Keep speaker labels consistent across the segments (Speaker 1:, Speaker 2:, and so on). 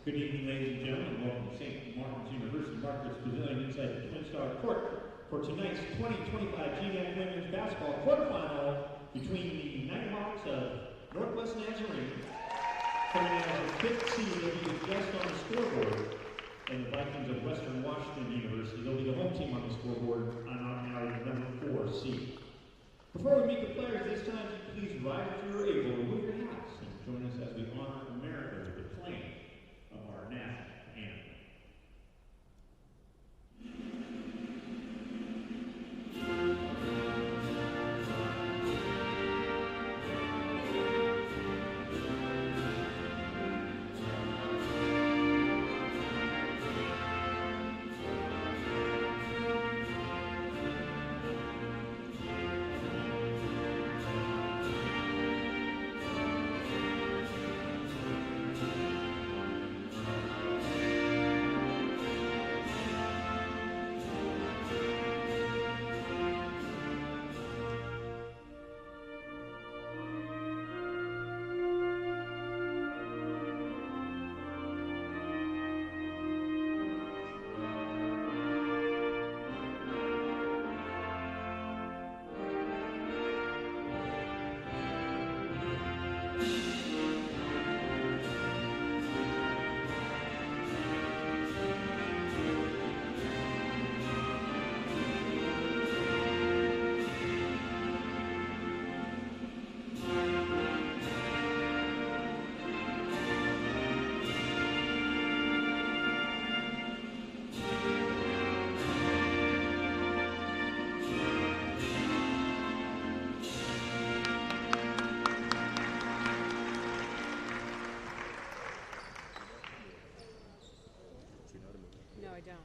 Speaker 1: Good evening, ladies and gentlemen. Welcome to St. Martin's University Marcus Pavilion inside the Twin Star Court for tonight's 2025 GNAC Women's Basketball Quarterfinal between the Nighthawks of Northwest Nazarene, coming in as the 5th seed, they'll be just on the scoreboard, and the Vikings of Western Washington University. They'll be the home team on the scoreboard on our number 4 seed. Before we meet the players this time, please rise if you're able, remove your hats, and join us as we honor America with the playing of our national anthem.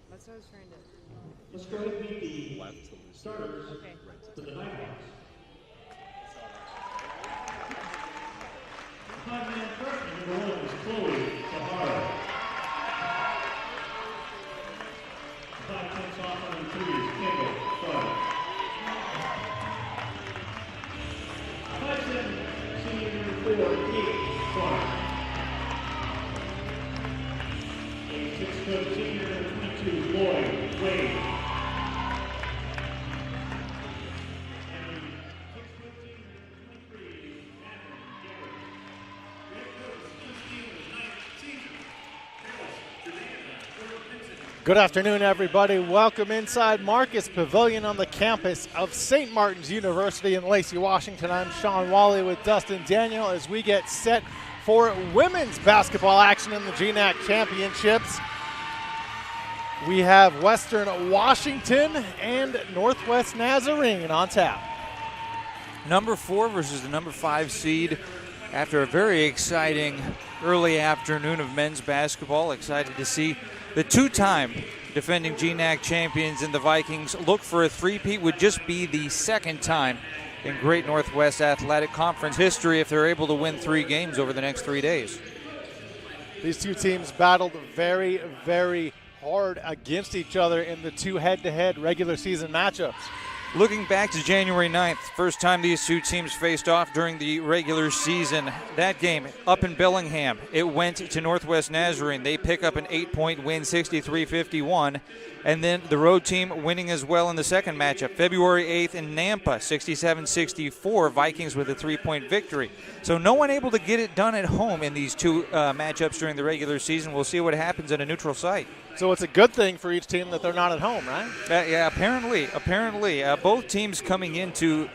Speaker 2: That's what I was trying to.
Speaker 1: Let's go ahead and meet the starters for the Nighthawks. The 5-man freshman number 1 is Chloe Sahara. The 5-10 sophomore number 2 is Kendall Clark. 5-7 senior number 4, Kate Clark. 6-foot senior number 22, Lloyd Wade. And the 6-foot senior number 23, Adam Garrett. Head coach, Steve Stevens, 9th season.
Speaker 3: Good afternoon, everybody. Welcome inside Marcus Pavilion on the campus of St. Martin's University in Lacey, Washington. I'm Sean Wally with Dustin Daniel as we get set for women's basketball action in the GNAC Championships. We have Western Washington and Northwest Nazarene on tap.
Speaker 4: Number 4 versus the number 5 seed after a very exciting early afternoon of men's basketball. Excited to see the two-time defending GNAC champions in the Vikings look for a three-peat. Would just be the second time in Great Northwest Athletic Conference history if they're able to win 3 games over the next 3 days.
Speaker 3: These two teams battled very, very hard against each other in the 2 head-to-head regular season matchups.
Speaker 4: Looking back to January 9th, first time these two teams faced off during the regular season. That game up in Bellingham, it went to Northwest Nazarene. They pick up an 8-point win, 63-51. And then the road team winning as well in the second matchup. February 8th in Nampa, 67-64, Vikings with a 3-point victory. So no one able to get it done at home in these two matchups during the regular season. We'll see what happens at a neutral site.
Speaker 3: So it's a good thing for each team that they're not at home, right?
Speaker 4: Yeah, apparently. Both teams coming into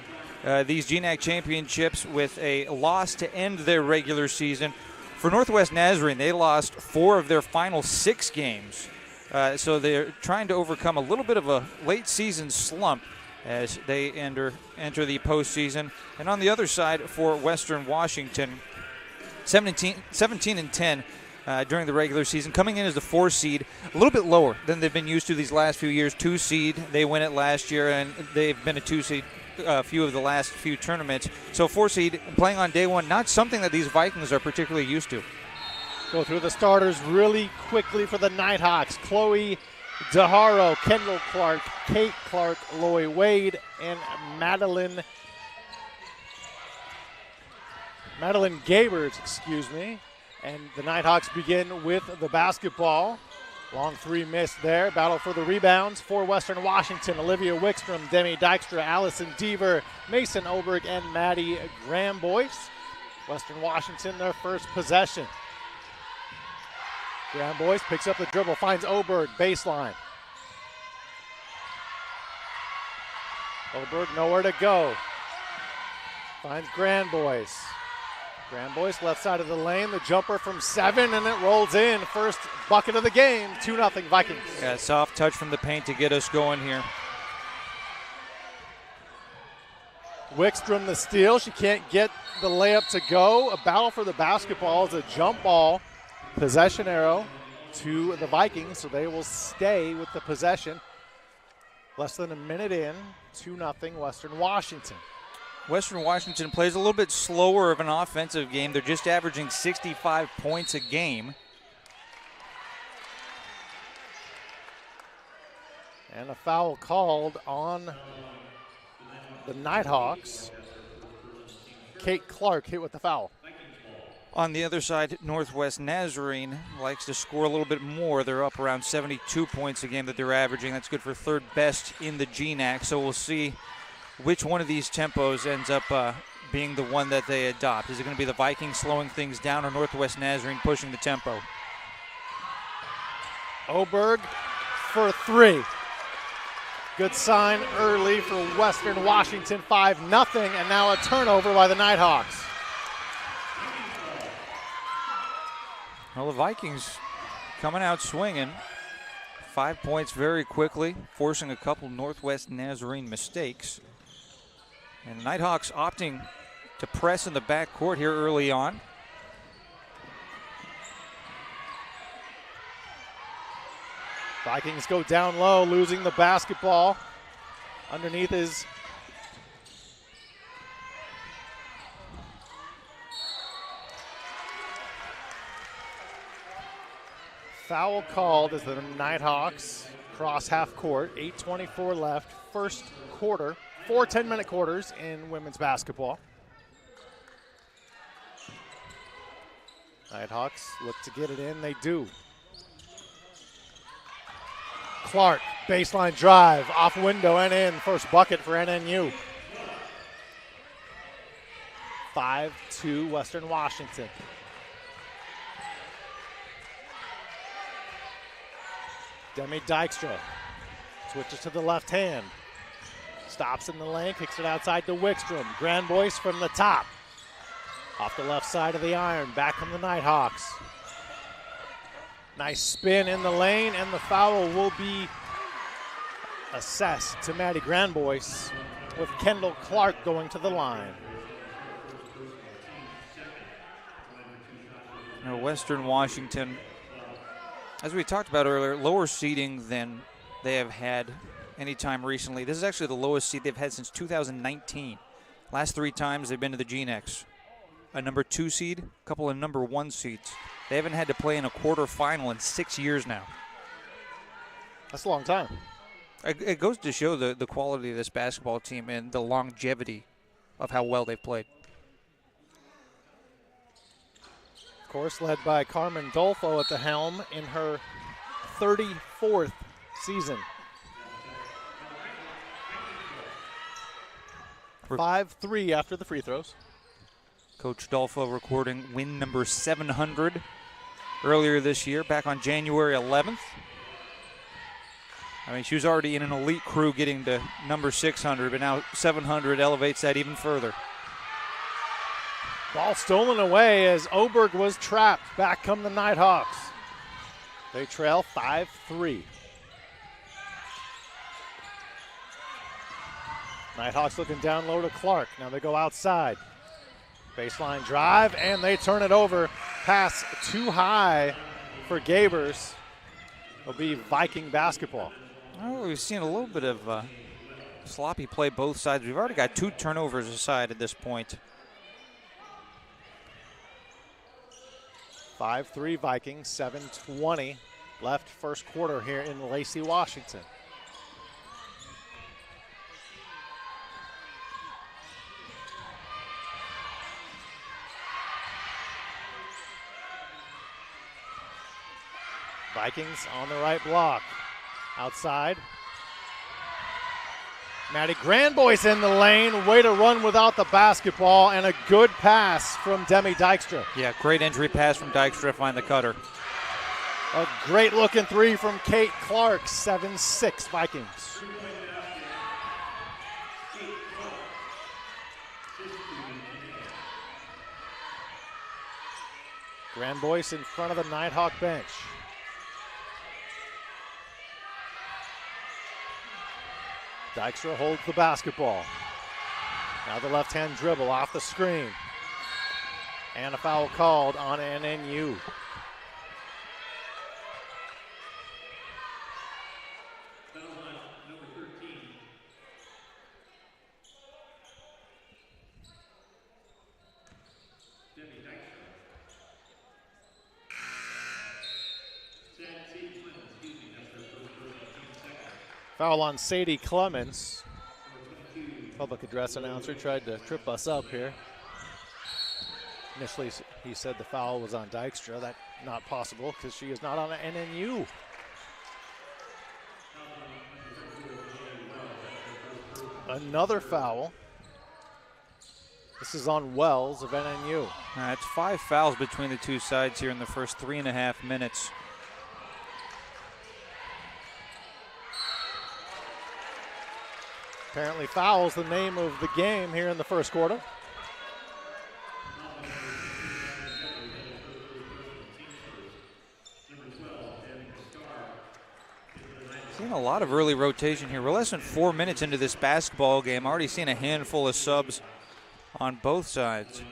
Speaker 4: these GNAC championships with a loss to end their regular season. For Northwest Nazarene, they lost 4 of their final 6 games. So they're trying to overcome a little bit of a late season slump as they enter the postseason. And on the other side for Western Washington, 17-10 during the regular season, coming in as the 4 seed, a little bit lower than they've been used to these last few years. 2 seed, they win it last year, and they've been a 2 seed a few of the last few tournaments. So 4 seed playing on day one, not something that these Vikings are particularly used to.
Speaker 3: Go through the starters really quickly for the Nighthawks. Chloe DeHaro, Kendall Clark, Kate Clark, Loy Wade, and Madeline Gabers, And the Nighthawks begin with the basketball. Long three missed there. Battle for the rebounds for Western Washington. Olivia Wickstrom, Demi Dykstra, Allison Deaver, Mason Oberg, and Maddie Gramboyce. Western Washington, their first possession. Gramboyce picks up the dribble, finds Oberg, baseline. Oberg nowhere to go. Finds Gramboyce. Gramboyce left side of the lane, the jumper from 7, and it rolls in. First bucket of the game, 2-0 Vikings.
Speaker 4: Yeah, soft touch from the paint to get us going here.
Speaker 3: Wickstrom the steal. She can't get the layup to go. A battle for the basketball is a jump ball. Possession arrow to the Vikings, so they will stay with the possession. Less than a minute in, 2-0 Western Washington.
Speaker 4: Western Washington plays a little bit slower of an offensive game. They're just averaging 65 points a game.
Speaker 3: And a foul called on the Nighthawks. Kate Clark hit with the foul.
Speaker 4: On the other side, Northwest Nazarene likes to score a little bit more. They're up around 72 points a game that they're averaging. That's good for third best in the GNAC. So we'll see which one of these tempos ends up being the one that they adopt. Is it going to be the Vikings slowing things down or Northwest Nazarene pushing the tempo?
Speaker 3: Oberg for 3. Good sign early for Western Washington, 5-0, and now a turnover by the Nighthawks.
Speaker 4: Well, the Vikings coming out swinging. 5 points very quickly, forcing a couple Northwest Nazarene mistakes. And the Nighthawks opting to press in the backcourt here early on.
Speaker 3: Vikings go down low, losing the basketball. Underneath is foul called as the Nighthawks cross half court. 8:24 left, first quarter. 4 10-minute quarters in women's basketball. Nighthawks look to get it in. They do. Clark, baseline drive, off window and in. First bucket for NNU. 5-2 Western Washington. Demi Dykstra switches to the left hand. Stops in the lane, kicks it outside to Wickstrom. Granboyce from the top. Off the left side of the iron, back from the Nighthawks. Nice spin in the lane, and the foul will be assessed to Maddie Granboyce with Kendall Clark going to the line.
Speaker 4: Now Western Washington, as we talked about earlier, lower seeding than they have had any time recently. This is actually the lowest seed they've had since 2019. Last 3 times they've been to the GNACs. A number 2 seed, a couple of number 1 seeds. They haven't had to play in a quarterfinal in 6 years now.
Speaker 3: That's a long time.
Speaker 4: It goes to show the quality of this basketball team and the longevity of how well they've played.
Speaker 3: Of course, led by Carmen Dolfo at the helm in her 34th season. 5-3 after the free throws.
Speaker 4: Coach Dolfo recording win number 700 earlier this year, back on January 11th. I mean, she was already in an elite crew getting to number 600, but now 700 elevates that even further.
Speaker 3: Ball stolen away as Oberg was trapped. Back come the Nighthawks. They trail 5-3. Nighthawks looking down low to Clark. Now they go outside. Baseline drive, and they turn it over. Pass too high for Gabers. It'll be Viking basketball.
Speaker 4: Oh, we've seen a little bit of sloppy play both sides. We've already got 2 turnovers aside at this point.
Speaker 3: 5-3 Vikings, 7:20 left first quarter here in Lacey, Washington. Vikings on the right block. Outside. Maddie Grandboyce in the lane. Way to run without the basketball, and a good pass from Demi Dykstra.
Speaker 4: Yeah, great entry pass from Dykstra to find the cutter.
Speaker 3: A great looking three from Kate Clark. 7-6 Vikings. Grandboyce in front of the Nighthawk bench. Dykstra holds the basketball. Now the left-hand dribble off the screen. And a foul called on NNU. Foul on Sadie Clemens. Public address announcer tried to trip us up here. Initially, he said the foul was on Dykstra. That's not possible because she is not on an NNU. Another foul. This is on Wells of NNU.
Speaker 4: It's 5 fouls between the two sides here in the first 3.5 minutes.
Speaker 3: Apparently foul's the name of the game here in the first quarter.
Speaker 4: Seeing a lot of early rotation here. We're less than 4 minutes into this basketball game. Already seen a handful of subs on both sides.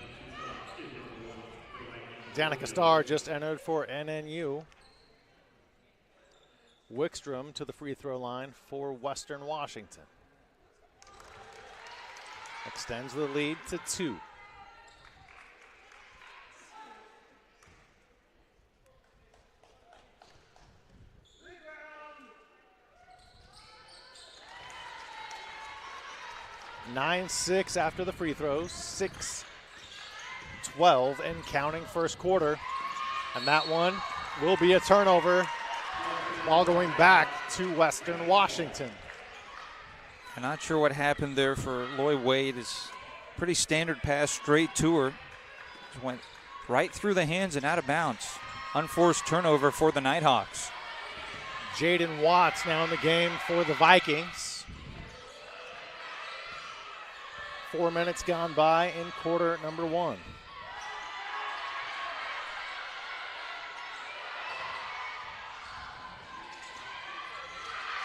Speaker 3: Danica Starr just entered for NNU. Wickstrom to the free throw line for Western Washington. Extends the lead to 2. (9-6) after the free throws. 6-12 and counting first quarter. And that one will be a turnover. Ball going back to Western Washington.
Speaker 4: I'm not sure what happened there for Loy Wade. It's pretty standard pass straight to her. Just went right through the hands and out of bounds. Unforced turnover for the Nighthawks.
Speaker 3: Jaden Watts now in the game for the Vikings. 4 minutes gone by in quarter number 1.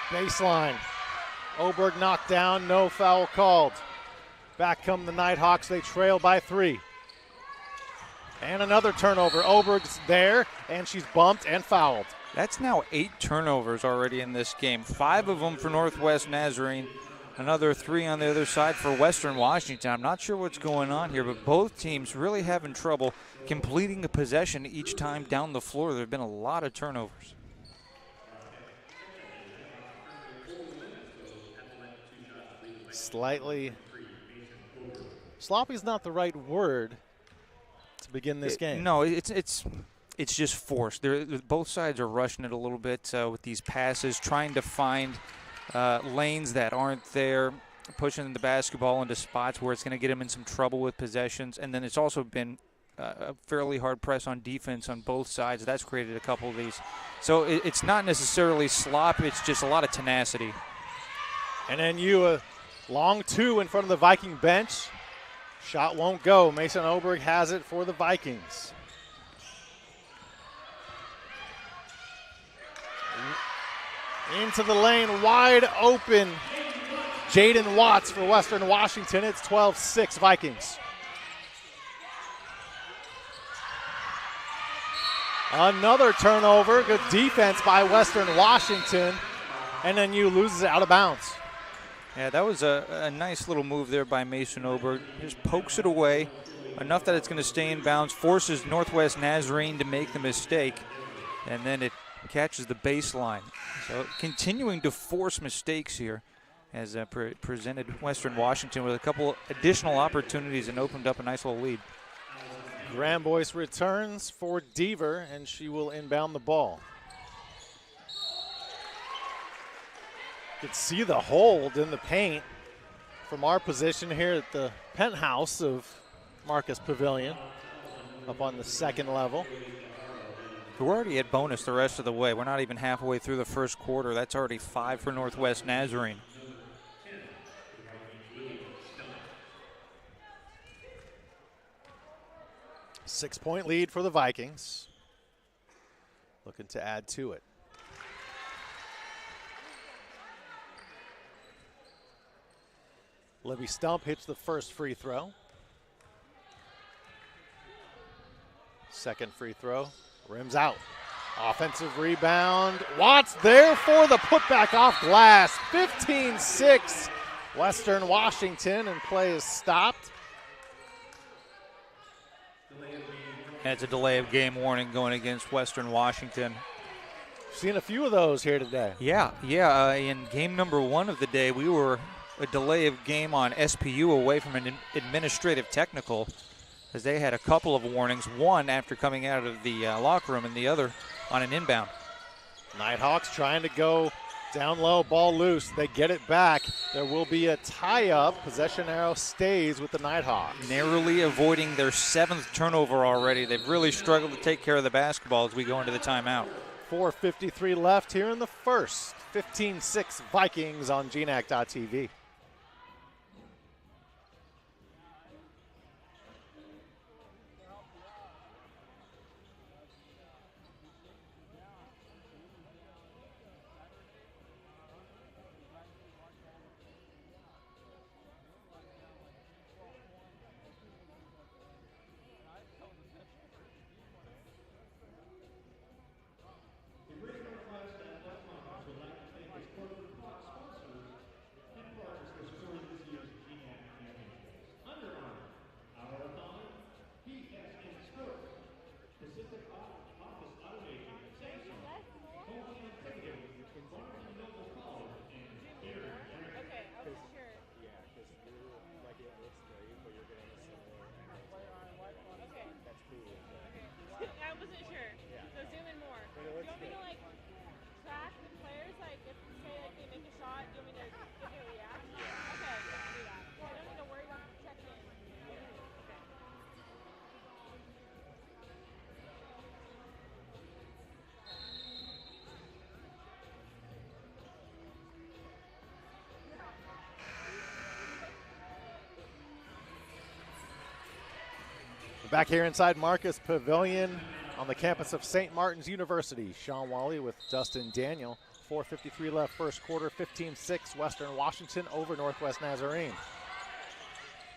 Speaker 3: Baseline. Oberg knocked down, no foul called. Back come the Nighthawks, they trail by 3. And another turnover. Oberg's there, and she's bumped and fouled.
Speaker 4: That's now 8 turnovers already in this game. 5 of them for Northwest Nazarene. Another 3 on the other side for Western Washington. I'm not sure what's going on here, but both teams really having trouble completing a possession each time down the floor. There have been a lot of turnovers.
Speaker 3: Slightly sloppy is not the right word to begin this game.
Speaker 4: No, it's just forced. Both sides are rushing it a little bit with these passes, trying to find lanes that aren't there, pushing the basketball into spots where it's going to get them in some trouble with possessions. And then it's also been a fairly hard press on defense on both sides. That's created a couple of these. So it's not necessarily slop. It's just a lot of tenacity.
Speaker 3: And then a long 2 in front of the Viking bench. Shot won't go. Mason Oberg has it for the Vikings. Into the lane, wide open. Jaden Watts for Western Washington. It's 12-6 Vikings. Another turnover. Good defense by Western Washington. And then NNU loses it out of bounds.
Speaker 4: Yeah, that was a nice little move there by Mason Oberg. Just pokes it away enough that it's going to stay in bounds, forces Northwest Nazarene to make the mistake, and then it catches the baseline. So continuing to force mistakes here as presented Western Washington with a couple additional opportunities and opened up a nice little lead.
Speaker 3: Grandboyce returns for Deaver, and she will inbound the ball. could see the hold in the paint from our position here at the penthouse of Marcus Pavilion up on the second level.
Speaker 4: We're already at bonus the rest of the way. We're not even halfway through the first quarter. That's already 5 for Northwest Nazarene.
Speaker 3: Six-point lead for the Vikings. Looking to add to it. Libby Stump hits the first free throw. Second free throw, rims out. Offensive rebound. Watts there for the putback off glass. 15-6 Western Washington, and play is stopped.
Speaker 4: And it's a delay of game warning going against Western Washington.
Speaker 3: Seen a few of those here today.
Speaker 4: Yeah. In game number 1 of the day, we were a delay of game on SPU away from an administrative technical, as they had a couple of warnings, one after coming out of the locker room and the other on an inbound.
Speaker 3: Nighthawks trying to go down low, ball loose. They get it back. There will be a tie-up. Possession arrow stays with the Nighthawks.
Speaker 4: Narrowly avoiding their 7th turnover already. They've really struggled to take care of the basketball as we go into the timeout.
Speaker 3: 4:53 left here in the first. 15-6 Vikings on GNAC.TV. Back here inside Marcus Pavilion on the campus of St. Martin's University. Sean Wally with Dustin Daniel. 4:53 left first quarter, 15-6 Western Washington over Northwest Nazarene.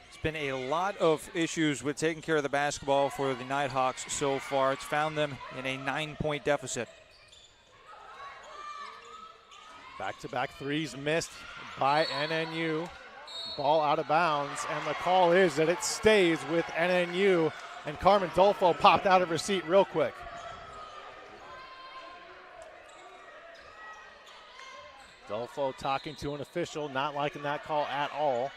Speaker 4: It's been a lot of issues with taking care of the basketball for the Nighthawks so far. It's found them in a 9-point deficit.
Speaker 3: Back-to-back threes missed by NNU. Ball out of bounds, and the call is that it stays with NNU, and Carmen Dolfo popped out of her seat real quick. Dolfo talking to an official, not liking that call at all.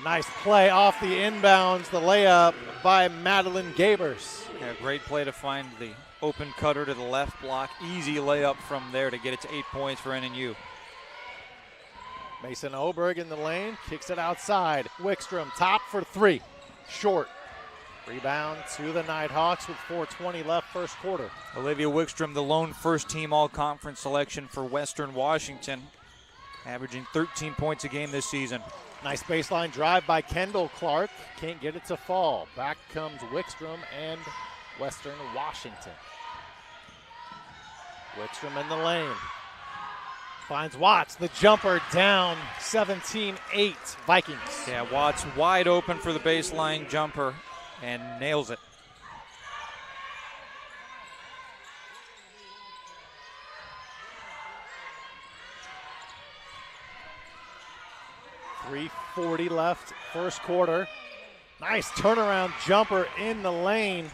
Speaker 3: Nice play off the inbounds, the layup by Madeline Gabers.
Speaker 4: Yeah, great play to find the open cutter to the left block. Easy layup from there to get it to 8 points for NNU.
Speaker 3: Mason Oberg in the lane, kicks it outside. Wickstrom, top for three. Short. Rebound to the Nighthawks with 4:20 left first quarter.
Speaker 4: Olivia Wickstrom, the lone first-team all-conference selection for Western Washington, averaging 13 points a game this season.
Speaker 3: Nice baseline drive by Kendall Clark. Can't get it to fall. Back comes Wickstrom and Western Washington. Wickstrom in the lane. Finds Watts, the jumper down, 17-8 Vikings.
Speaker 4: Yeah, Watts wide open for the baseline jumper and nails it.
Speaker 3: .340 left first quarter. Nice turnaround jumper in the lane.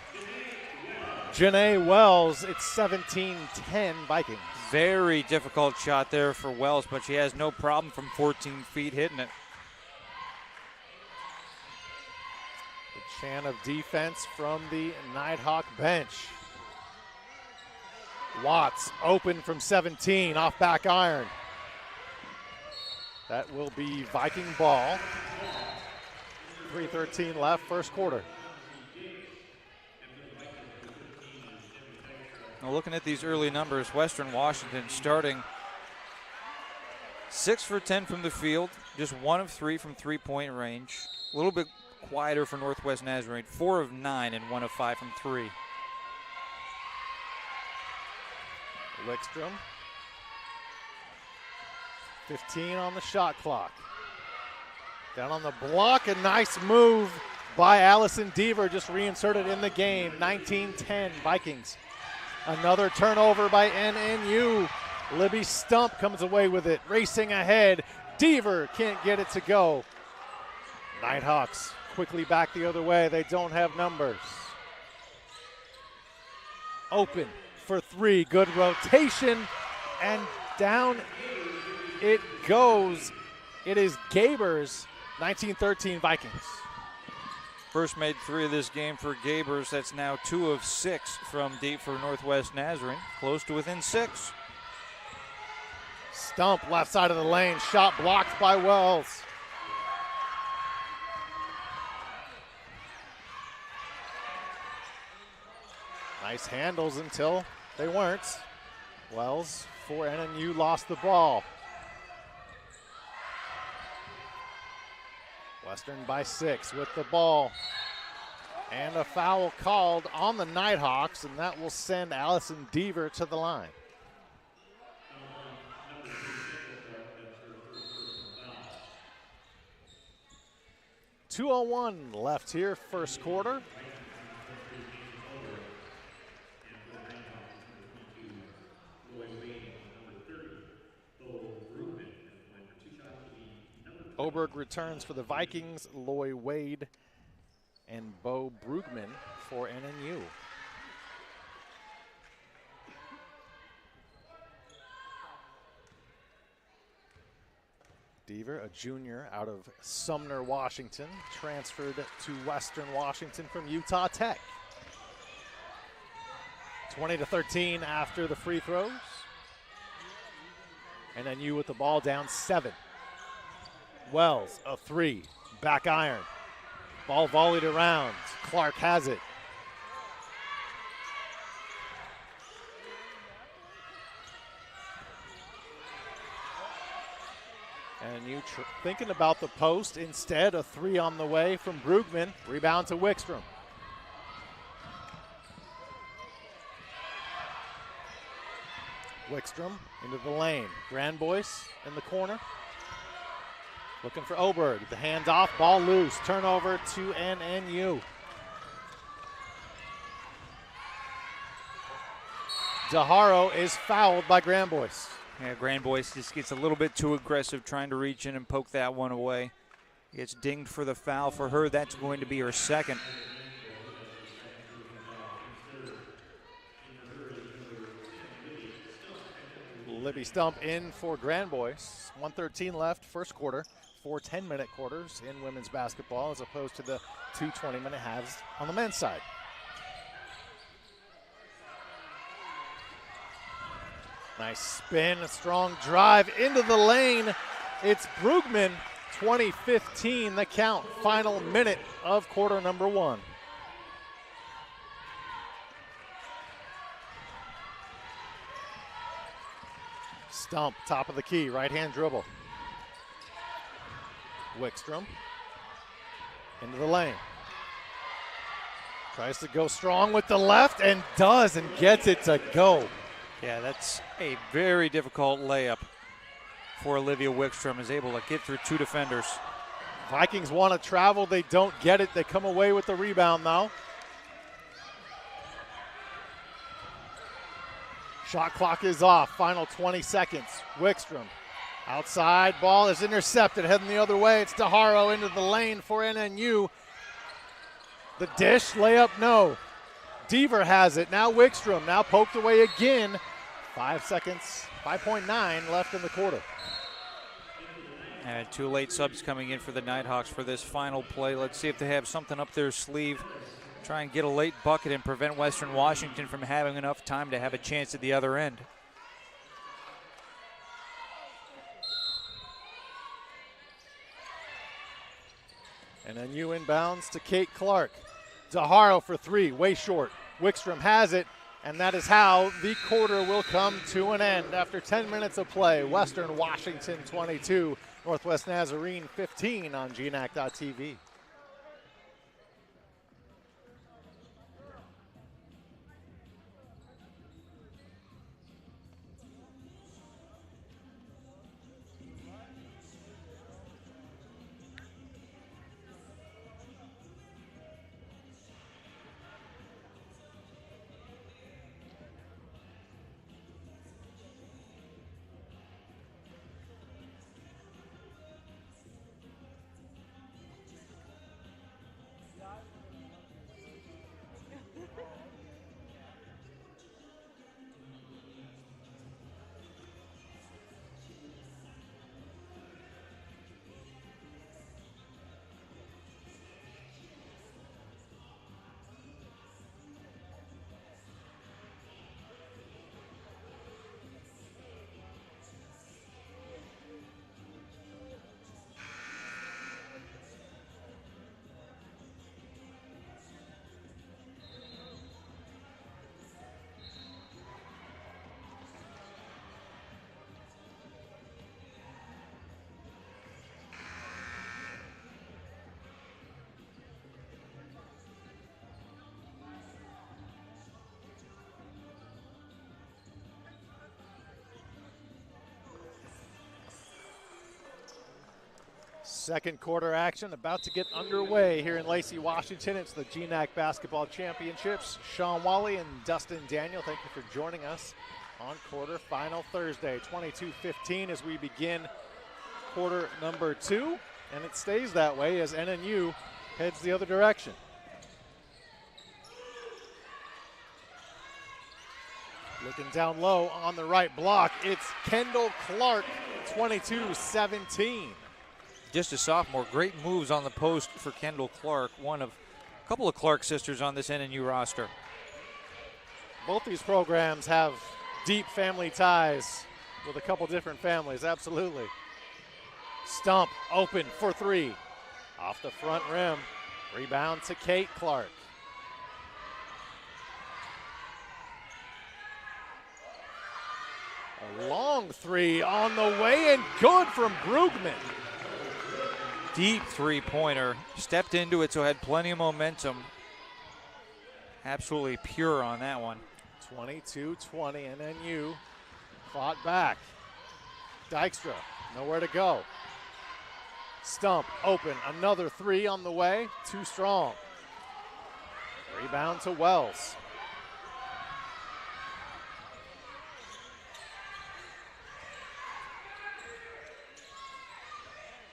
Speaker 3: Janae Wells, it's 17-10 Vikings.
Speaker 4: Very difficult shot there for Wells, but she has no problem from 14 feet hitting it.
Speaker 3: The chant of defense from the Nighthawk bench. Watts open from 17, off back iron. That will be Viking ball. 3:13 left, first quarter.
Speaker 4: Now looking at these early numbers, Western Washington starting 6 for 10 from the field, just 1 of 3 from three-point range. A little bit quieter for Northwest Nazarene, 4 of 9 and 1 of 5 from 3.
Speaker 3: Wickstrom. 15 on the shot clock. Down on the block, a nice move by Allison Deaver, just reinserted in the game. 19-10 Vikings. Another turnover by NNU. Libby Stump comes away with it, racing ahead. Deaver can't get it to go. Nighthawks quickly back the other way. They don't have numbers. Open for 3, good rotation, and down it goes. It is Gabers, 19-13 Vikings.
Speaker 4: First made 3 of this game for Gabers. That's now 2 of 6 from deep for Northwest Nazarene. Close to within 6.
Speaker 3: Stump left side of the lane, shot blocked by Wells. Nice handles until they weren't. Wells for NNU lost the ball. Western by 6 with the ball. And a foul called on the Nighthawks, and that will send Allison Deaver to the line. .201 left here, first quarter. Oberg returns for the Vikings, Loy Wade and Bo Brugman for NNU. Deaver, a junior out of Sumner, Washington, transferred to Western Washington from Utah Tech. 20-13 after the free throws. NNU with the ball down 7. Wells, a 3, back iron. Ball volleyed around. Clark has it. And you thinking about the post. Instead, a 3 on the way from Brugman. Rebound to Wickstrom. Wickstrom into the lane. Grandboyce in the corner. Looking for Oberg. The hands off, ball loose. Turnover to NNU. DeHaro is fouled by Grandboyce.
Speaker 4: Yeah, Grandboyce just gets a little bit too aggressive trying to reach in and poke that one away. Gets dinged for the foul for her. That's going to be her second.
Speaker 3: Libby Stump in for Grandboyce. 1:13 left, first quarter. 4 10-minute quarters in women's basketball as opposed to the 2 20-minute halves on the men's side. Nice spin, a strong drive into the lane. It's Brugman, 20-15 the count. Final minute of quarter number 1. Stump, top of the key, right-hand dribble. Wickstrom into the lane. Tries to go strong with the left and does and gets it to go.
Speaker 4: Yeah, that's a very difficult layup for Olivia Wickstrom. Is able to get through 2 defenders.
Speaker 3: Vikings want to travel. They don't get it. They come away with the rebound now. Shot clock is off. Final 20 seconds. Wickstrom. Outside, ball is intercepted, heading the other way. It's DeHaro into the lane for NNU. The dish, layup, no. Deaver has it, now Wickstrom, now poked away again. 5 seconds, 5.9 left in the quarter.
Speaker 4: And 2 late subs coming in for the Nighthawks for this final play. Let's see if they have something up their sleeve. Try and get a late bucket and prevent Western Washington from having enough time to have a chance at the other end.
Speaker 3: NNU inbounds to Kate Clark. Zaharo for three, way short. Wickstrom has it, and that is how the quarter will come to an end. After 10 minutes of play, Western Washington 22, Northwest Nazarene 15 on GNAC.TV. Second quarter action about to get underway here in Lacey, Washington. It's the GNAC Basketball Championships. Sean Wally and Dustin Daniel, thank you for joining us on quarterfinal Thursday. 22-15 as we begin quarter number 2, and it stays that way as NNU heads the other direction. Looking down low on the right block, it's Kendall Clark, 22-17.
Speaker 4: Just a sophomore, great moves on the post for Kendall Clark, one of a couple of Clark sisters on this NNU roster.
Speaker 3: Both these programs have deep family ties with a couple different families, absolutely. Stump open for three. Off the front rim. Rebound to Kate Clark. A long three on the way and good from Brugman.
Speaker 4: Deep three-pointer, stepped into it, so had plenty of momentum. Absolutely pure on that one.
Speaker 3: 22-20, NNU fought back. Dykstra, nowhere to go. Stump open, another three on the way, too strong. Rebound to Wells.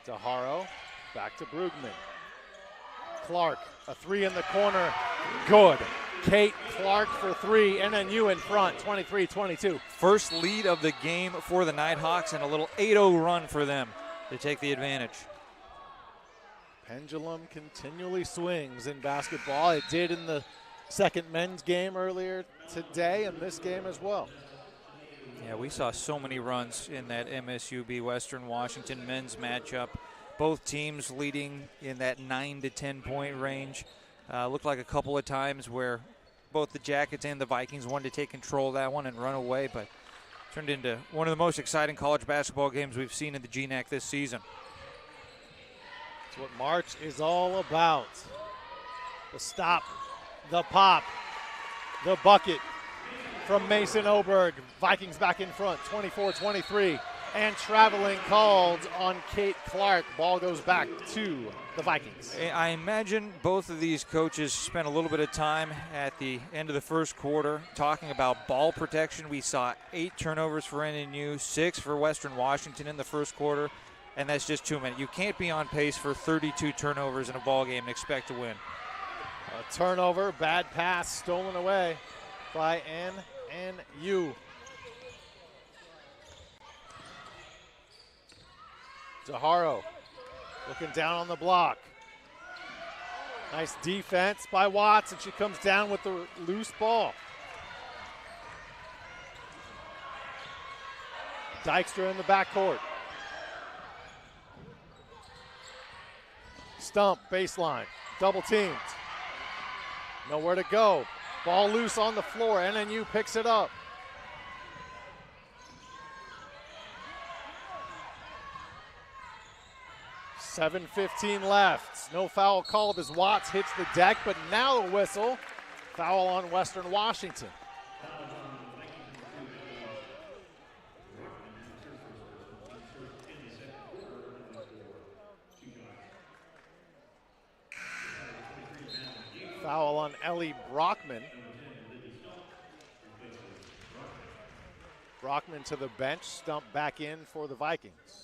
Speaker 3: Zaharo. Back to Brugman. Clark, a three in the corner, good. Kate Clark for three, NNU in front, 23-22.
Speaker 4: First lead of the game for the Nighthawks and a little 8-0 run for them to take the advantage.
Speaker 3: Pendulum continually swings in basketball. It did in the second men's game earlier today and this game as well.
Speaker 4: Yeah, we saw so many runs in that MSUB Western Washington men's matchup. Both teams leading in that 9 to 10 point range. Looked like a couple of times where both the Jackets and the Vikings wanted to take control of that one and run away, but turned into one of the most exciting college basketball games we've seen in the GNAC this season.
Speaker 3: It's what March is all about. The stop, the pop, the bucket from Mason Oberg. Vikings back in front, 24-23. And traveling called on Kate Clark. Ball goes back to the Vikings.
Speaker 4: I imagine both of these coaches spent a little bit of time at the end of the first quarter talking about ball protection. We saw 8 turnovers for NNU, 6 for Western Washington in the first quarter, and that's just too many. You can't be on pace for 32 turnovers in a ball game and expect to win.
Speaker 3: A turnover, bad pass, stolen away by NNU. Zaharo looking down on the block. Nice defense by Watts, and she comes down with the loose ball. Dykstra in the backcourt. Stump, baseline, double teamed. Nowhere to go. Ball loose on the floor. NNU picks it up. .7:15 left. No foul called as Watts hits the deck, but now a whistle. Foul on Western Washington. Foul on Ellie Brockman. Brockman to the bench, Stump back in for the Vikings.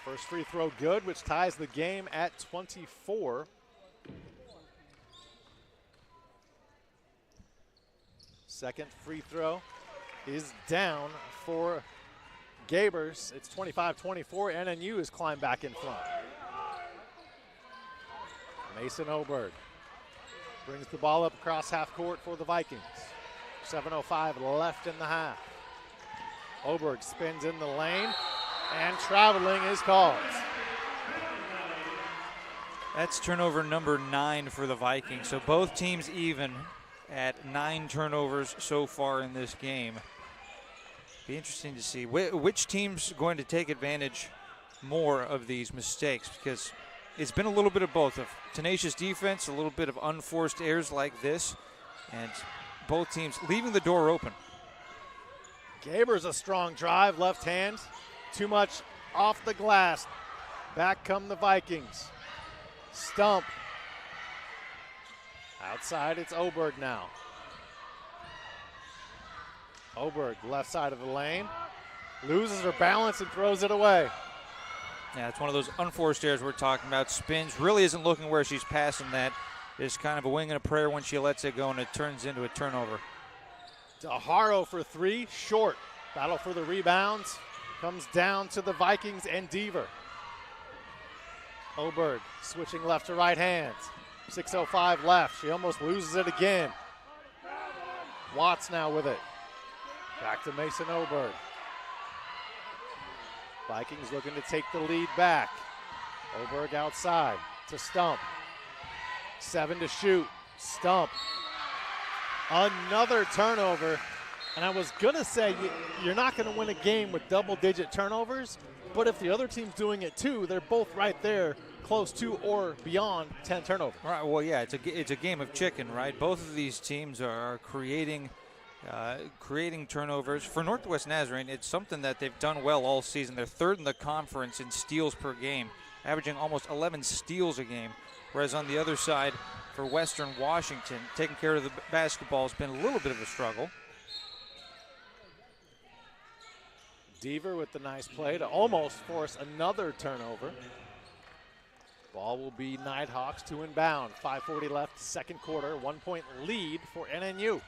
Speaker 3: First free throw good, which ties the game at 24. Second free throw is down for Gabers. It's 25-24. NNU has climbed back in front. Mason Oberg brings the ball up across half court for the Vikings. 7:05 left in the half. Oberg spins in the lane, and traveling is called.
Speaker 4: That's turnover number 9 for the Vikings. So both teams even at 9 turnovers so far in this game. Be interesting to see which team's going to take advantage more of these mistakes, because it's been a little bit of both, of tenacious defense, a little bit of unforced errors like this, and both teams leaving the door open.
Speaker 3: Gabers a strong drive, left hand, too much off the glass. Back come the Vikings. Stump. Outside, it's Oberg now. Oberg, left side of the lane, loses her balance and throws it away.
Speaker 4: Yeah, it's one of those unforced errors we're talking about. Spins, really isn't looking where she's passing that. It's kind of a wing and a prayer when she lets it go, and it turns into a turnover.
Speaker 3: Daharo for 3, short. Battle for the rebounds. Comes down to the Vikings and Deaver. Oberg switching left to right hand. 6:05 left. She almost loses it again. Watts now with it. Back to Mason Oberg. Vikings looking to take the lead back. Oberg outside to Stump. 7 to shoot. Stump. Another turnover. And I was going to say, you're not going to win a game with double-digit turnovers, but if the other team's doing it too, they're both right there, close to or beyond 10 turnovers.
Speaker 4: Right. Well, yeah, it's a game of chicken, right? Both of these teams are creating turnovers. For Northwest Nazarene, it's something that they've done well all season. They're third in the conference in steals per game, averaging almost 11 steals a game. Whereas on the other side, for Western Washington, taking care of the basketball has been a little bit of a struggle.
Speaker 3: Deaver with the nice play to almost force another turnover. Ball will be Nighthawks to inbound. 5:40 left, second quarter. 1-point lead for NNU.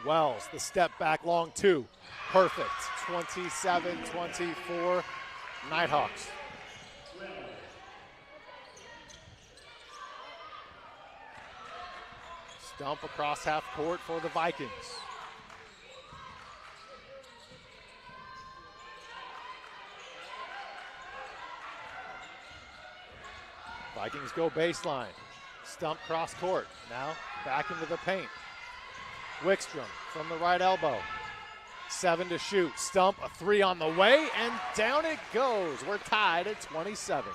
Speaker 3: Wells, the step back long 2. Perfect. 27-24, Nighthawks. Stump across half court for the Vikings. Vikings go baseline. Stump cross court. Now back into the paint. Wickstrom from the right elbow. 7 to shoot. Stump, a 3 on the way, and down it goes. We're tied at 27.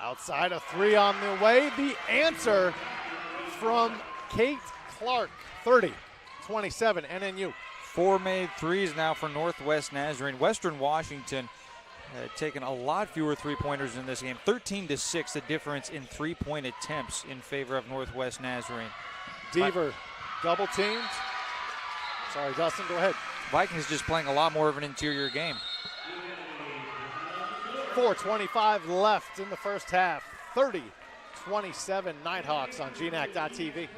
Speaker 3: Outside, a 3 on the way. The answer from Kate Clark. 30-27, NNU.
Speaker 4: 4 made threes now for Northwest Nazarene. Western Washington taking a lot fewer three-pointers in this game. 13-6, the difference in three-point attempts in favor of Northwest Nazarene.
Speaker 3: Deaver double teamed. Sorry, Dustin, go ahead.
Speaker 4: Vikings just playing a lot more of an interior game.
Speaker 3: 4:25 left in the first half. 30-27 Nighthawks on GNAC.tv.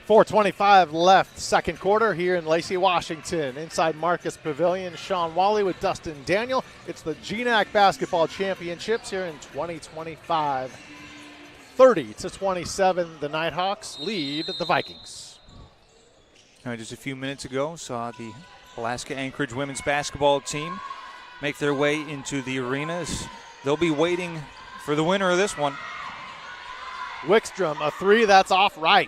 Speaker 3: .425 left, second quarter here in Lacey, Washington. Inside Marcus Pavilion, Sean Wally with Dustin Daniel. It's the GNAC Basketball Championships here in 2025. 30-27, the Nighthawks lead the Vikings.
Speaker 4: All right, just a few minutes ago, saw the Alaska Anchorage women's basketball team make their way into the arenas. They'll be waiting for the winner of this one.
Speaker 3: Wickstrom, a three, that's off right.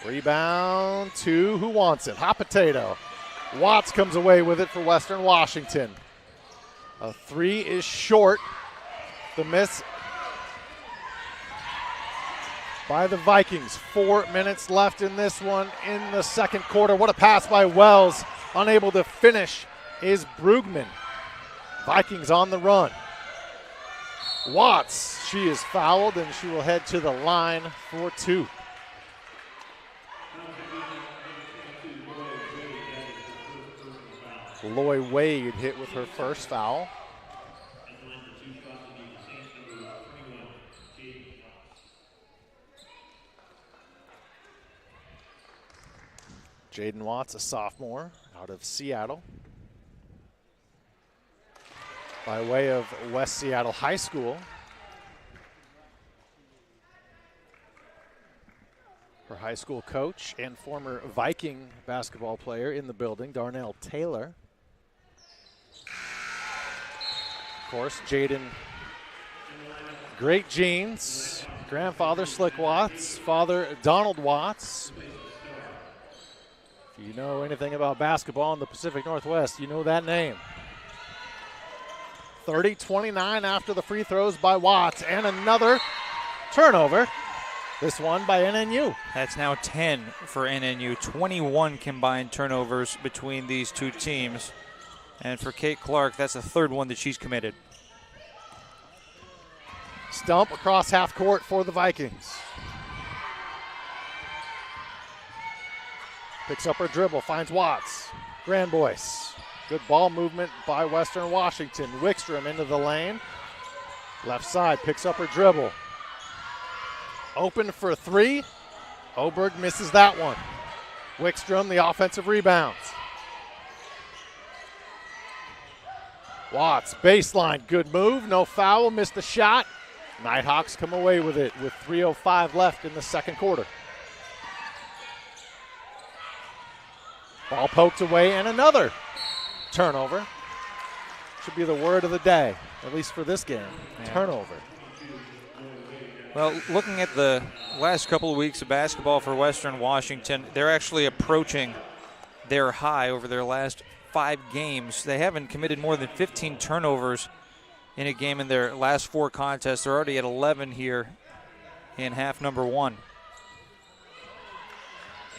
Speaker 3: Rebound to who wants it? Hot potato. Watts comes away with it for Western Washington. A three is short. The miss by the Vikings. 4 minutes left in this one in the second quarter. What a pass by Wells. Unable to finish is Brugman. Vikings on the run. Watts, she is fouled and she will head to the line for two. Loy Wade hit with her first foul. Jaden Watts, a sophomore out of Seattle. By way of West Seattle High School. Her high school coach and former Viking basketball player in the building, Darnell Taylor. Of course, Jaden, great genes. Grandfather Slick Watts, father Donald Watts. If you know anything about basketball in the Pacific Northwest, you know that name. 30-29 after the free throws by Watts, and another turnover. This one by NNU.
Speaker 4: That's now 10 for NNU. 21 combined turnovers between these two teams. And for Kate Clark, that's the third one that she's committed.
Speaker 3: Stump across half court for the Vikings. Picks up her dribble, finds Watts. Grandboyce. Good ball movement by Western Washington. Wickstrom into the lane. Left side, picks up her dribble. Open for three. Oberg misses that one. Wickstrom, the offensive rebounds. Watts, baseline, good move, no foul, missed the shot. Nighthawks come away with it with 3:05 left in the second quarter. Ball poked away and another turnover. Should be the word of the day, at least for this game, turnover.
Speaker 4: Well, looking at the last couple of weeks of basketball for Western Washington, they're actually approaching their high over their last 5 games. They haven't committed more than 15 turnovers in a game in their last 4 contests. They're already at 11 here in half number 1.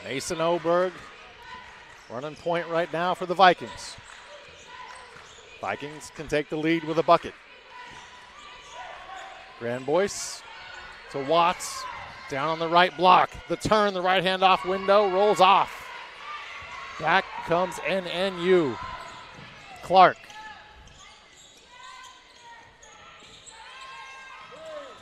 Speaker 3: Mason Oberg running point right now for the Vikings. Vikings can take the lead with a bucket. Grandboyce to Watts, down on the right block. The turn, the right hand off window, rolls off. Back comes NNU. Clark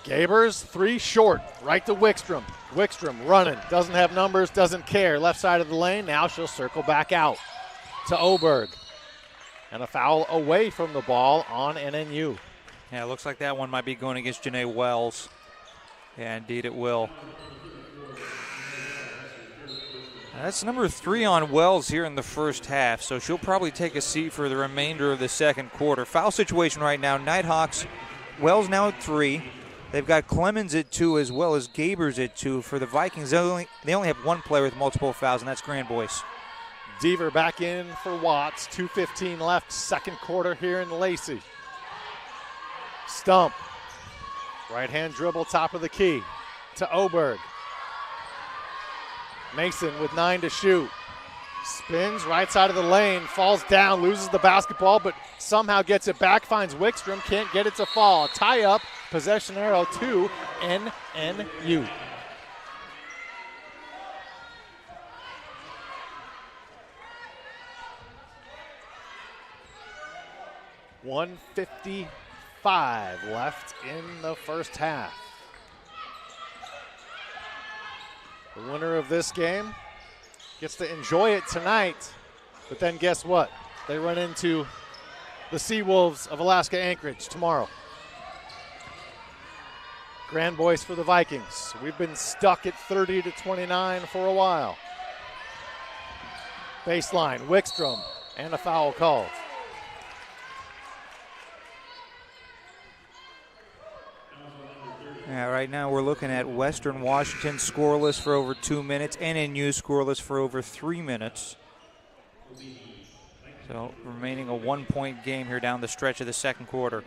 Speaker 3: Gabers, 3 short, right to Wickstrom. Wickstrom running, doesn't have numbers, doesn't care. Left side of the lane, now she'll circle back out to Oberg. And a foul away from the ball on NNU.
Speaker 4: Yeah, it looks like that one might be going against Janae Wells. Yeah, indeed it will. That's number 3 on Wells here in the first half, so she'll probably take a seat for the remainder of the second quarter. Foul situation right now, Nighthawks, Wells now at 3. They've got Clemens at 2 as well as Gabers at 2. For the Vikings, they only have 1 player with multiple fouls, and that's Grand Boyce.
Speaker 3: Deaver back in for Watts. 2:15 left, second quarter here in Lacey. Stump. Right-hand dribble, top of the key to Oberg. Mason with 9 to shoot. Spins right side of the lane, falls down, loses the basketball, but somehow gets it back, finds Wickstrom, can't get it to fall. Tie up, possession arrow to NNU. .155 left in the first half. The winner of this game gets to enjoy it tonight, but then guess what? They run into the Seawolves of Alaska Anchorage tomorrow. Grand Boyce for the Vikings. We've been stuck at 30-29 for a while. Baseline, Wickstrom, and a foul called.
Speaker 4: Yeah, right now we're looking at Western Washington scoreless for over 2 minutes, NNU scoreless for over 3 minutes. So remaining a 1-point game here down the stretch of the second quarter.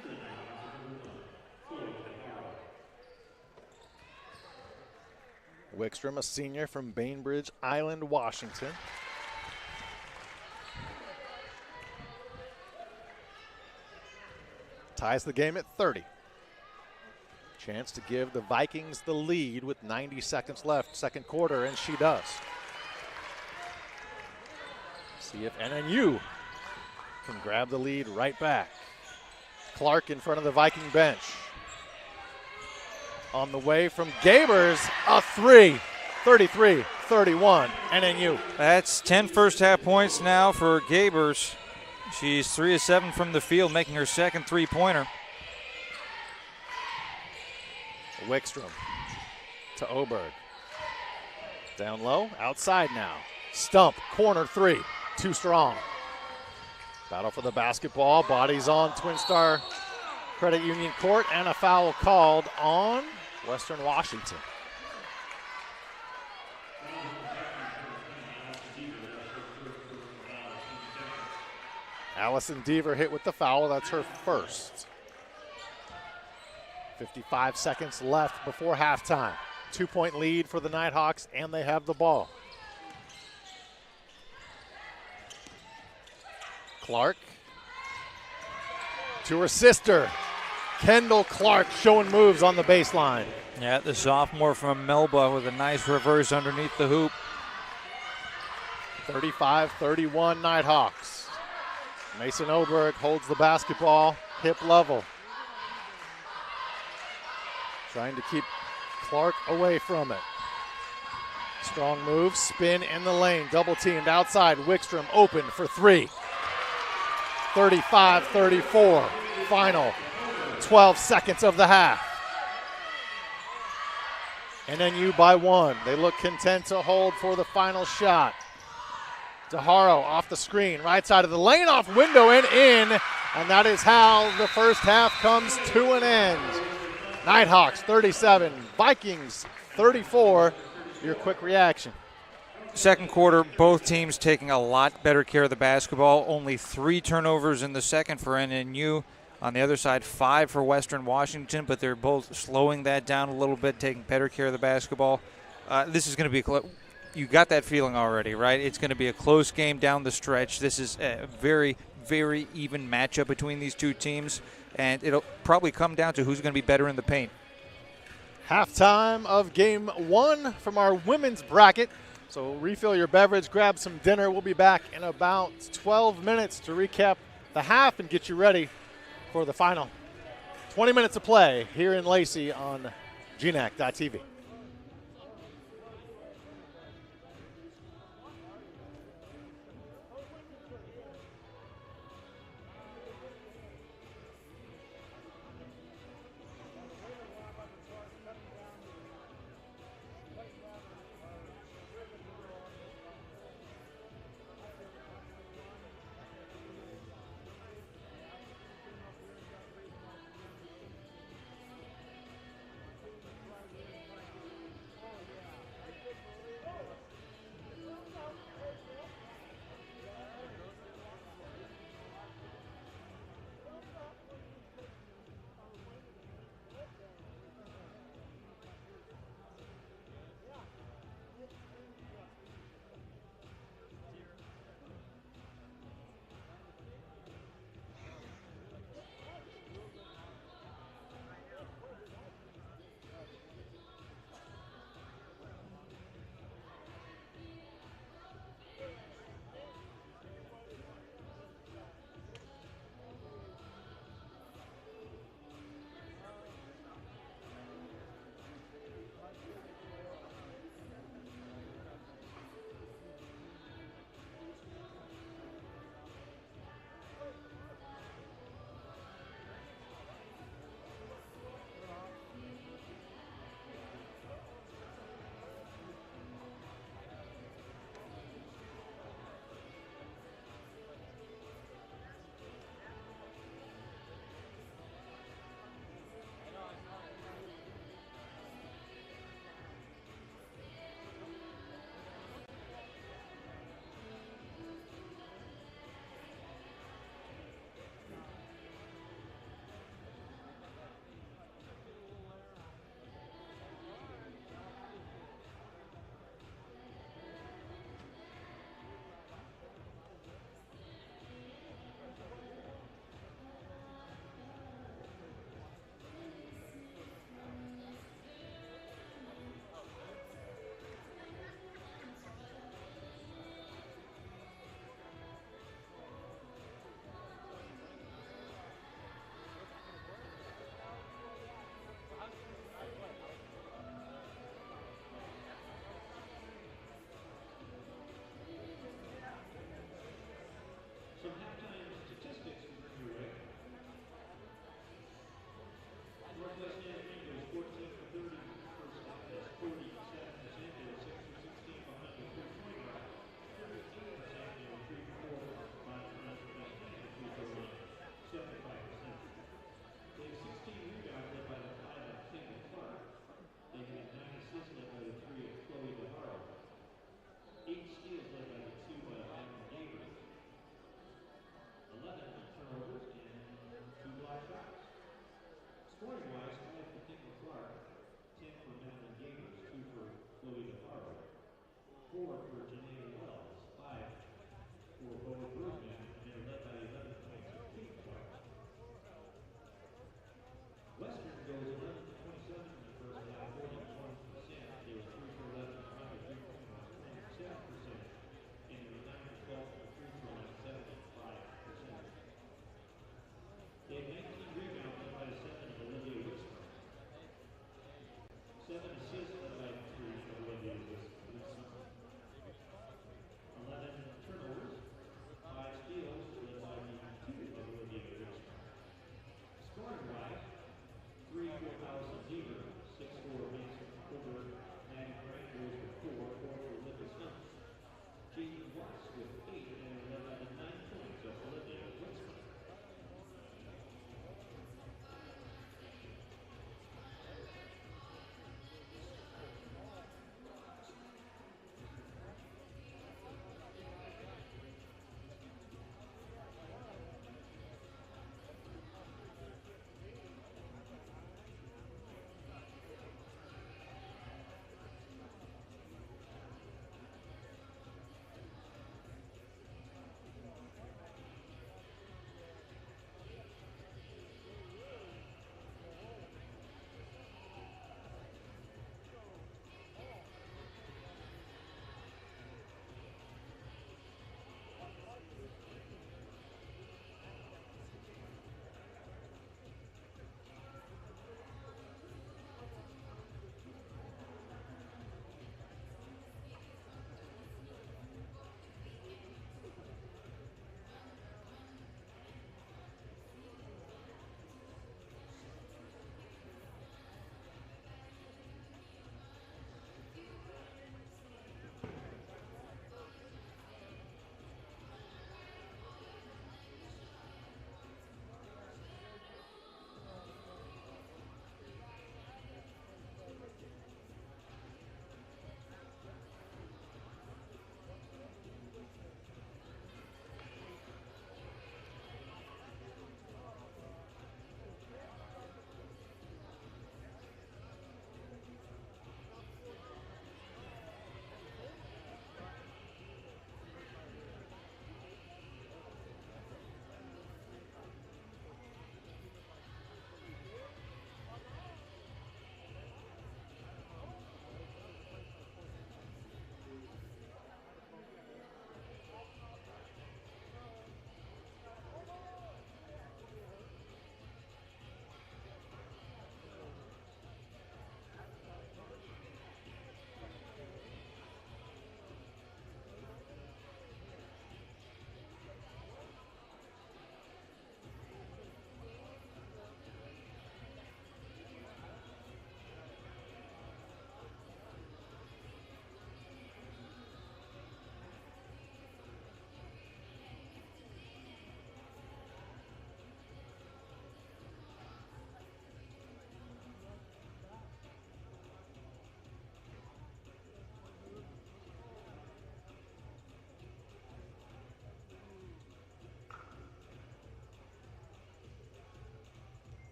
Speaker 3: Wickstrom, a senior from Bainbridge Island, Washington. Ties the game at 30. Chance to give the Vikings the lead with 90 seconds left, second quarter, and she does. See if NNU can grab the lead right back. Clark in front of the Viking bench. On the way from Gabers, a 3, 33-31, NNU.
Speaker 4: That's 10 first half points now for Gabers. She's 3 of 7 from the field, making her second three-pointer.
Speaker 3: Wickstrom to Oberg. Down low, outside now. Stump, corner 3, too strong. Battle for the basketball, bodies on Twin Star Credit Union court, and a foul called on Western Washington. Allison Deaver hit with the foul, that's her first. 55 seconds left before halftime. 2-point lead for the Nighthawks, and they have the ball. Clark to her sister. Kendall Clark showing moves on the baseline.
Speaker 4: Yeah, the sophomore from Melba with a nice reverse underneath the hoop.
Speaker 3: 35-31 Nighthawks. Mason Oberg holds the basketball hip level. Trying to keep Clark away from it. Strong move, spin in the lane, double teamed outside. Wickstrom open for 3. 35-34, final 12 seconds of the half. NNU by 1. They look content to hold for the final shot. DeHaro off the screen, right side of the lane, off window and in. And that is how the first half comes to an end. Nighthawks 37, Vikings 34. Your quick reaction.
Speaker 4: Second quarter, both teams taking a lot better care of the basketball. Only 3 turnovers in the second for NNU. On the other side, 5 for Western Washington, but they're both slowing that down a little bit, taking better care of the basketball. This is going to be you got that feeling already, right? It's going to be a close game down the stretch. This is a very, very even matchup between these two teams, and it'll probably come down to who's going to be better in the paint.
Speaker 3: Halftime of game 1 from our women's bracket. So refill your beverage, grab some dinner. We'll be back in about 12 minutes to recap the half and get you ready for the final. 20 minutes of play here in Lacey on GNAC.tv.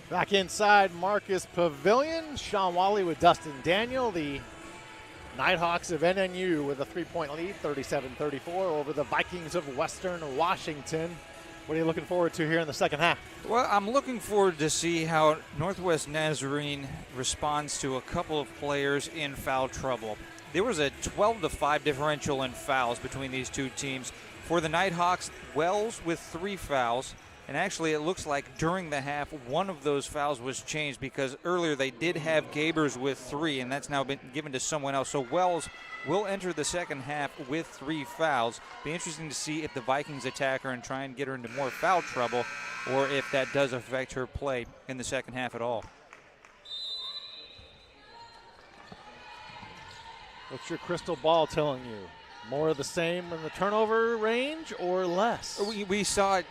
Speaker 3: Back inside Marcus Pavilion, Sean Wally with Dustin Daniel. The Nighthawks of NNU with a 3-point lead, 37-34 over the Vikings of Western Washington. What are you looking forward to here in the second half?
Speaker 4: Well, I'm looking forward to see how Northwest Nazarene responds to a couple of players in foul trouble. There was a 12-5 differential in fouls between these two teams. For the Nighthawks, Wells with 3 fouls. And actually, it looks like during the half, one of those fouls was changed because earlier they did have Gabers with 3, and that's now been given to someone else. So Wells will enter the second half with 3 fouls. Be interesting to see if the Vikings attack her and try and get her into more foul trouble, or if that does affect her play in the second half at all.
Speaker 3: What's your crystal ball telling you? More of the same in the turnover range or less?
Speaker 4: We saw it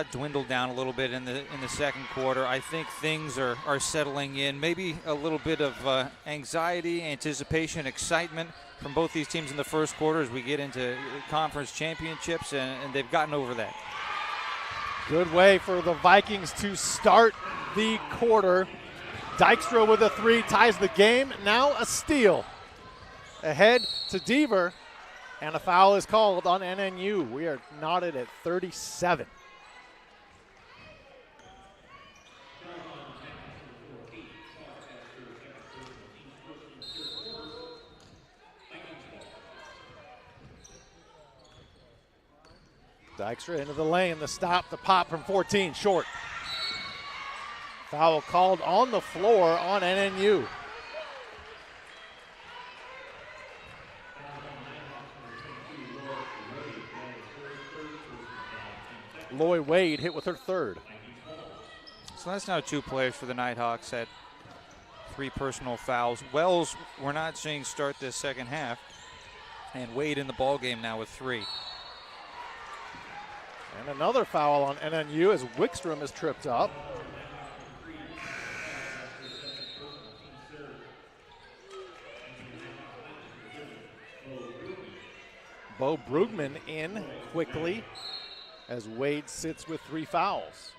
Speaker 4: dwindle down a little bit in the second quarter. I think things are settling in. Maybe a little bit of anxiety, anticipation, excitement from both these teams in the first quarter as we get into conference championships, and they've gotten over that.
Speaker 3: Good way for the Vikings to start the quarter. Dykstra with a 3 ties the game. Now a steal. Ahead to Deaver. And a foul is called on NNU. We are knotted at 37. Dykstra into the lane, the stop, the pop from 14, short. Foul called on the floor on NNU. Loy Wade hit with her 3rd.
Speaker 4: So that's now 2 players for the Nighthawks at 3 personal fouls. Wells, we're not seeing start this second half, and Wade in the ball game now with 3.
Speaker 3: And another foul on NNU as Wickstrom is tripped up. Bo Brugman in quickly as Wade sits with 3 fouls.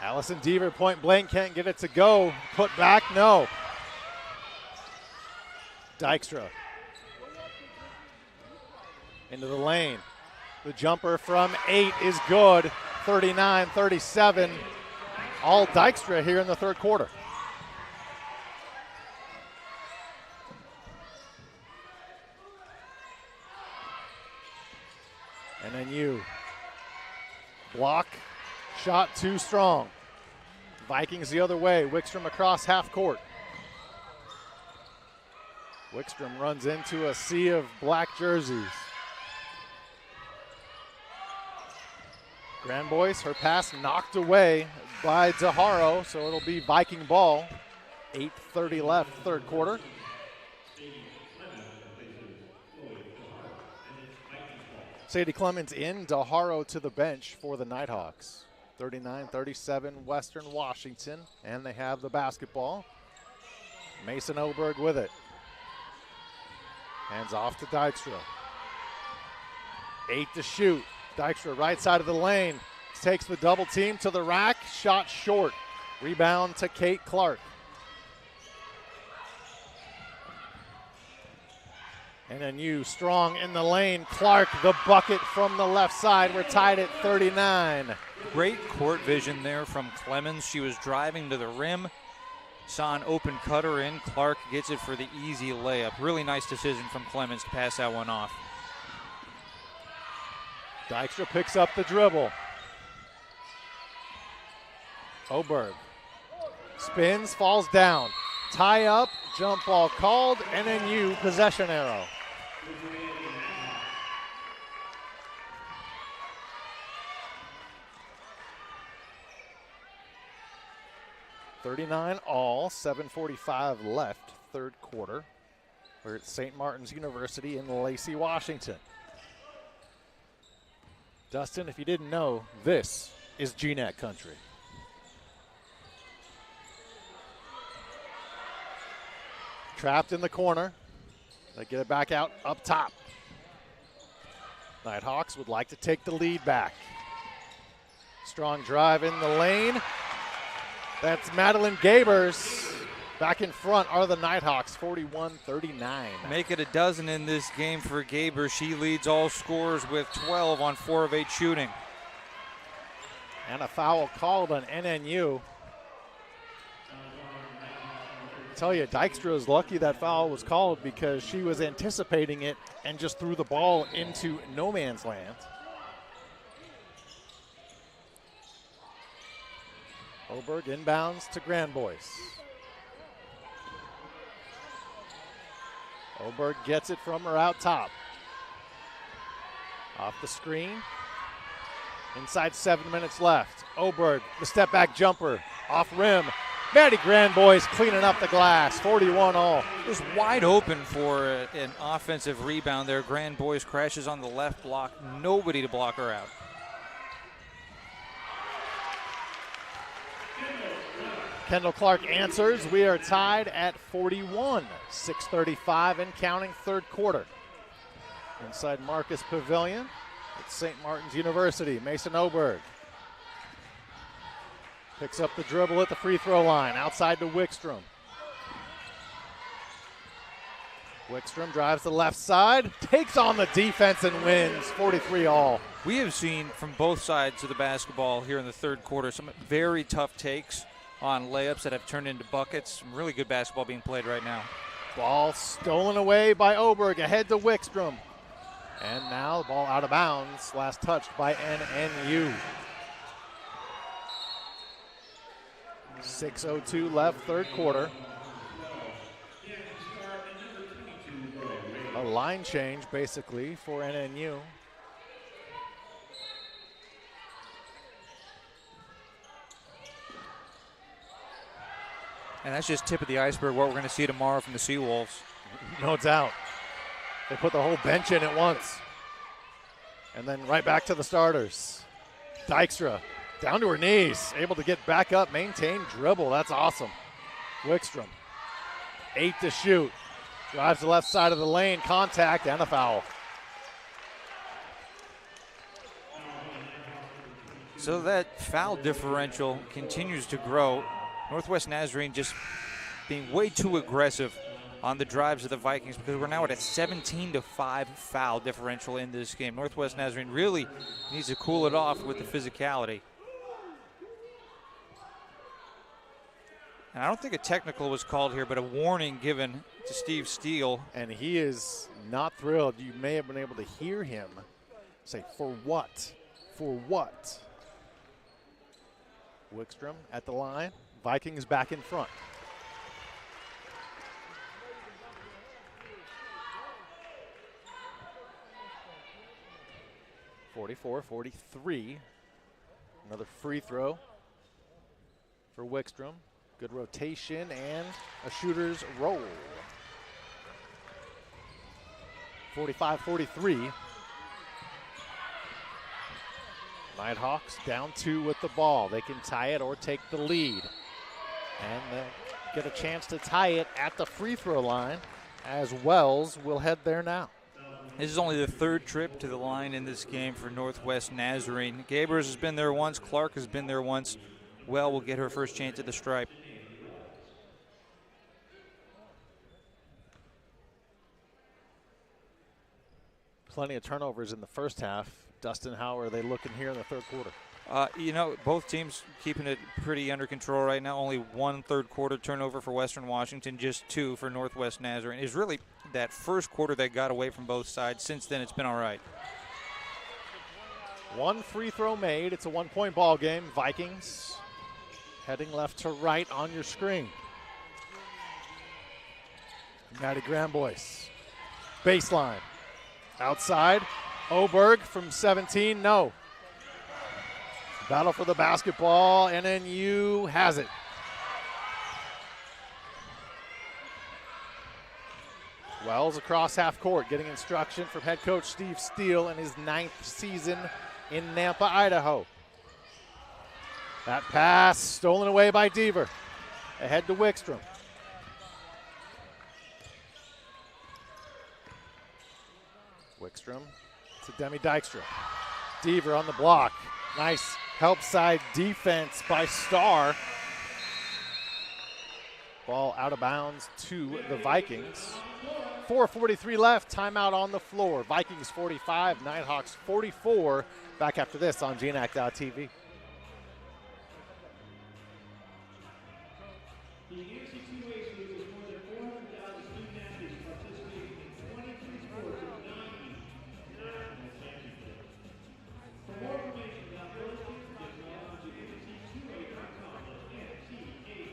Speaker 3: Allison Deaver, point blank, can't get it to go. Put back, no. Dykstra into the lane. The jumper from 8 is good. 39-37. All Dykstra here in the third quarter. NNU. Block. Shot too strong. Vikings the other way. Wickstrom across half court. Wickstrom runs into a sea of black jerseys. Grandboyce, her pass knocked away by DeHaro, so it'll be Viking ball. 8:30 left, third quarter. Sadie Clemens in, DeHaro to the bench for the Nighthawks. 39-37 Western Washington, and they have the basketball. Mason Oberg with it. Hands off to Dykstra. 8 to shoot. Dykstra right side of the lane. Takes the double team to the rack. Shot short. Rebound to Kate Clark. NNU strong in the lane. Clark the bucket from the left side. We're tied at 39.
Speaker 4: Great court vision there from Clemens. She was driving to the rim. Saw an open cutter in. Clark gets it for the easy layup. Really nice decision from Clemens to pass that one off.
Speaker 3: Dykstra picks up the dribble. Oberg spins, falls down. Tie up, jump ball called, NNU possession arrow. .39 all, 7:45 left, third quarter. We're at St. Martin's University in Lacey, Washington. Dustin, if you didn't know, this is GNAC country. Trapped in the corner. They get it back out up top. Nighthawks would like to take the lead back. Strong drive in the lane. That's Madeline Gabers. Back in front are the Nighthawks, 41-39.
Speaker 4: Make it a dozen in this game for Gaber. She leads all scorers with 12 on 4 of 8 shooting.
Speaker 3: And a foul called on NNU. I tell you, Dykstra is lucky that foul was called because she was anticipating it and just threw the ball into no man's land. Oberg inbounds to Grand Boys. Oberg gets it from her out top. Off the screen. Inside 7 minutes left. Oberg, the step back jumper, off rim. Maddie Grand Boys cleaning up the glass, 41 all.
Speaker 4: It was wide open for an offensive rebound there. Grand Boys crashes on the left block. Nobody to block her out.
Speaker 3: Kendall Clark answers. We are tied at 41. 6:35 and counting, third quarter. Inside Marcus Pavilion at St. Martin's University. Mason Oberg picks up the dribble at the free throw line. Outside to Wickstrom. Wickstrom drives the left side, takes on the defense and wins, 43 all.
Speaker 4: We have seen from both sides of the basketball here in the third quarter some very tough takes on layups that have turned into buckets. Some really good basketball being played right now.
Speaker 3: Ball stolen away by Oberg, ahead to Wickstrom. And now the ball out of bounds, last touched by NNU. 6:02 left, third quarter. A line change, basically, for NNU.
Speaker 4: And that's just tip of the iceberg, what we're going to see tomorrow from the Seawolves.
Speaker 3: No doubt. They put the whole bench in at once. And then right back to the starters. Dykstra down to her knees, able to get back up, maintain dribble. That's awesome. Wickstrom, 8 to shoot. Drives the left side of the lane, contact, and a foul.
Speaker 4: So that foul differential continues to grow. Northwest Nazarene just being way too aggressive on the drives of the Vikings because we're now at a 17-5 foul differential in this game. Northwest Nazarene really needs to cool it off with the physicality. And I don't think a technical was called here, but a warning given to Steve Steele.
Speaker 3: And he is not thrilled. You may have been able to hear him say, "For what? For what?" Wickstrom at the line. Vikings back in front. (44-43). Another free throw for Wickstrom. Good rotation and a shooter's roll. 45-43. Nighthawks down 2 with the ball. They can tie it or take the lead. And they'll get a chance to tie it at the free throw line as Wells will head there now.
Speaker 4: This is only the third trip to the line in this game for Northwest Nazarene. Gabers has been there once. Clark has been there once. Well will get her first chance at the stripe.
Speaker 3: Plenty of turnovers in the first half. Dustin, how are they looking here in the third quarter?
Speaker 4: You know, both teams keeping it pretty under control right now. Only 1 third quarter turnover for Western Washington, just 2 for Northwest Nazarene. It's really that first quarter that got away from both sides. Since then, it's been all right.
Speaker 3: 1 free throw made. It's a 1-point ball game. Vikings heading left to right on your screen. Maddie Grambois. Baseline. Outside. Oberg from 17. No. Battle for the basketball. NNU has it. Wells across half court, getting instruction from head coach Steve Steele in his 9th season in Nampa, Idaho. That pass stolen away by Deaver. Ahead to Wickstrom. Wickstrom to Demi Dykstra. Deaver on the block. Nice Help side defense by Starr. Ball out of bounds to the Vikings. 4:43 left, timeout on the floor. Vikings 45, Nighthawks 44. Back after this on GNAC.tv.
Speaker 1: The NCAA Series is more than 400,000 student athletes participating in 23 sports and 90 national championships. For more information about those teams, just log on to NCAA.com. That's NCAA.com.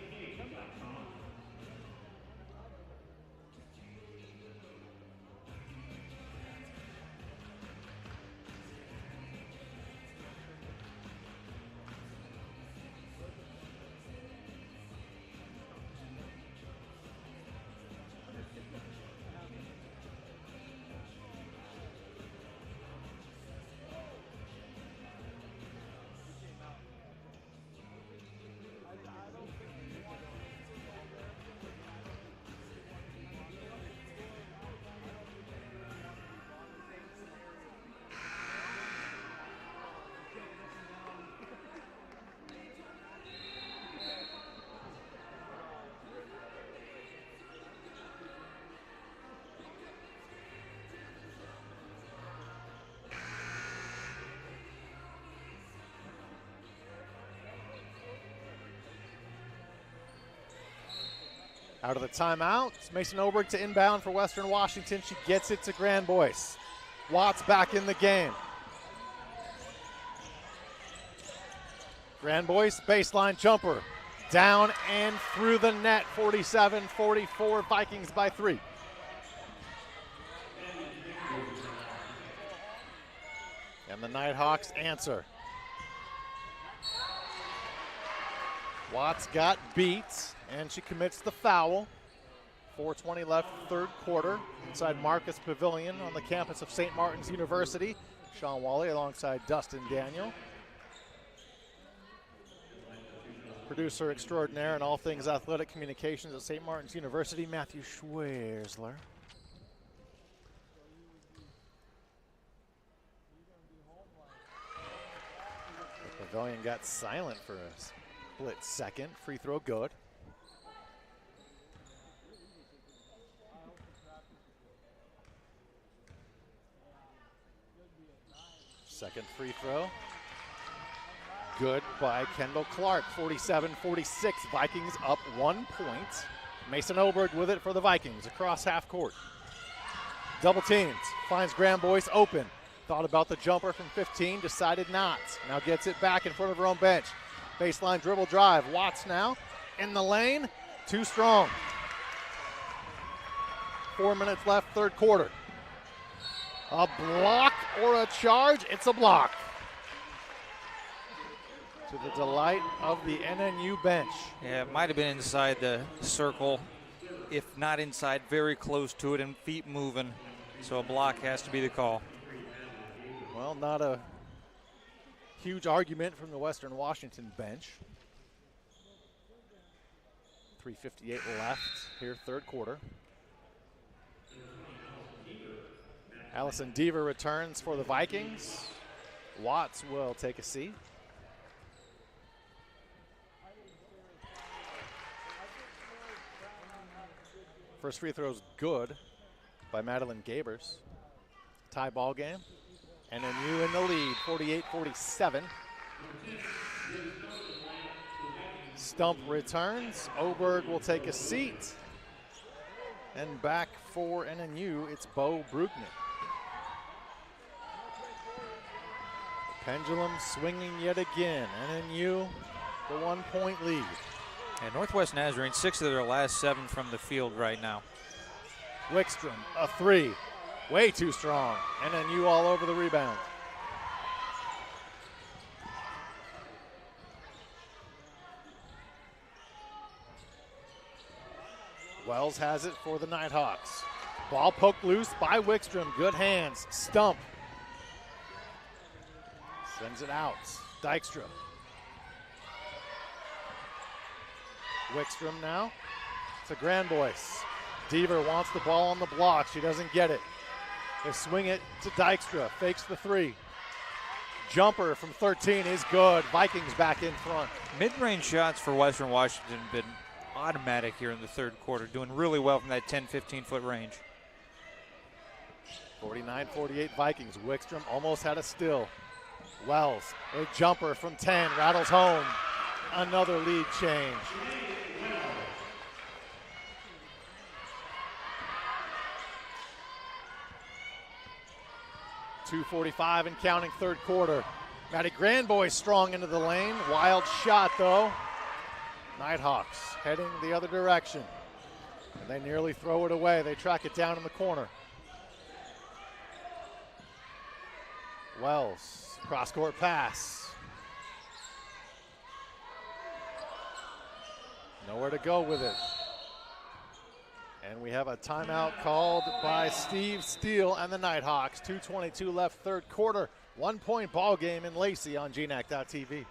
Speaker 3: Out of the timeout, it's Mason Oberg to inbound for Western Washington. She gets it to Grandboyce. Watts back in the game. Grandboyce, baseline jumper. Down and through the net, 47-44, Vikings by 3. And the Nighthawks answer. Watts got beat, and she commits the foul. 4:20 left, third quarter, inside Marcus Pavilion on the campus of St. Martin's University. Sean Wally alongside Dustin Daniel. Producer extraordinaire in all things athletic communications at St. Martin's University, Matthew Schwersler. The Pavilion got silent for a split second. Free throw good. Second free throw. Good by Kendall Clark. 47-46. Vikings up 1 point. Mason Oberg with it for the Vikings across half court. Double teams. Finds Grandboyce open. Thought about the jumper from 15. Decided not. Now gets it back in front of her own bench. Baseline dribble drive. Watts now in the lane. Too strong. 4 minutes left, third quarter. A block or a charge? It's a block. To the delight of the NNU bench.
Speaker 4: Yeah, it might have been inside the circle. If not inside, very close to it and feet moving. So a block has to be the call.
Speaker 3: Well, not a huge argument from the Western Washington bench. 3:58 left here, third quarter. Allison Deaver returns for the Vikings. Watts will take a seat. First free throw is good by Madeline Gabers. Tie ball game. NNU in the lead, 48-47. Stump returns. Oberg will take a seat. And back for NNU, it's Bo Bruckner. Pendulum swinging yet again. NNU, the 1 point lead.
Speaker 4: And Northwest Nazarene, 6 of their last 7 from the field right now.
Speaker 3: Wickstrom, a 3. Way too strong. NNU all over the rebound. Wells has it for the Nighthawks. Ball poked loose by Wickstrom. Good hands. Stump. Sends it out. Dykstra. Wickstrom now to Grandboyce. Deaver wants the ball on the block. She doesn't get it. They swing it to Dykstra. Fakes the 3. jumper from 13 is good. Vikings back in front.
Speaker 4: Mid-range shots for Western Washington have been automatic here in the third quarter, doing really well from that 10, 15-foot range.
Speaker 3: 49-48 Vikings. Wickstrom almost had a steal. Wells, a jumper from 10, rattles home. Another lead change. .245 and counting third quarter. Maddie Grandboy strong into the lane. Wild shot though. Nighthawks heading the other direction. And they nearly throw it away. They track it down in the corner. Wells, cross-court pass. Nowhere to go with it. And we have a timeout called by Steve Steele and the Nighthawks. 2:22 left, third quarter. 1-point ball game in Lacey on GNAC.tv.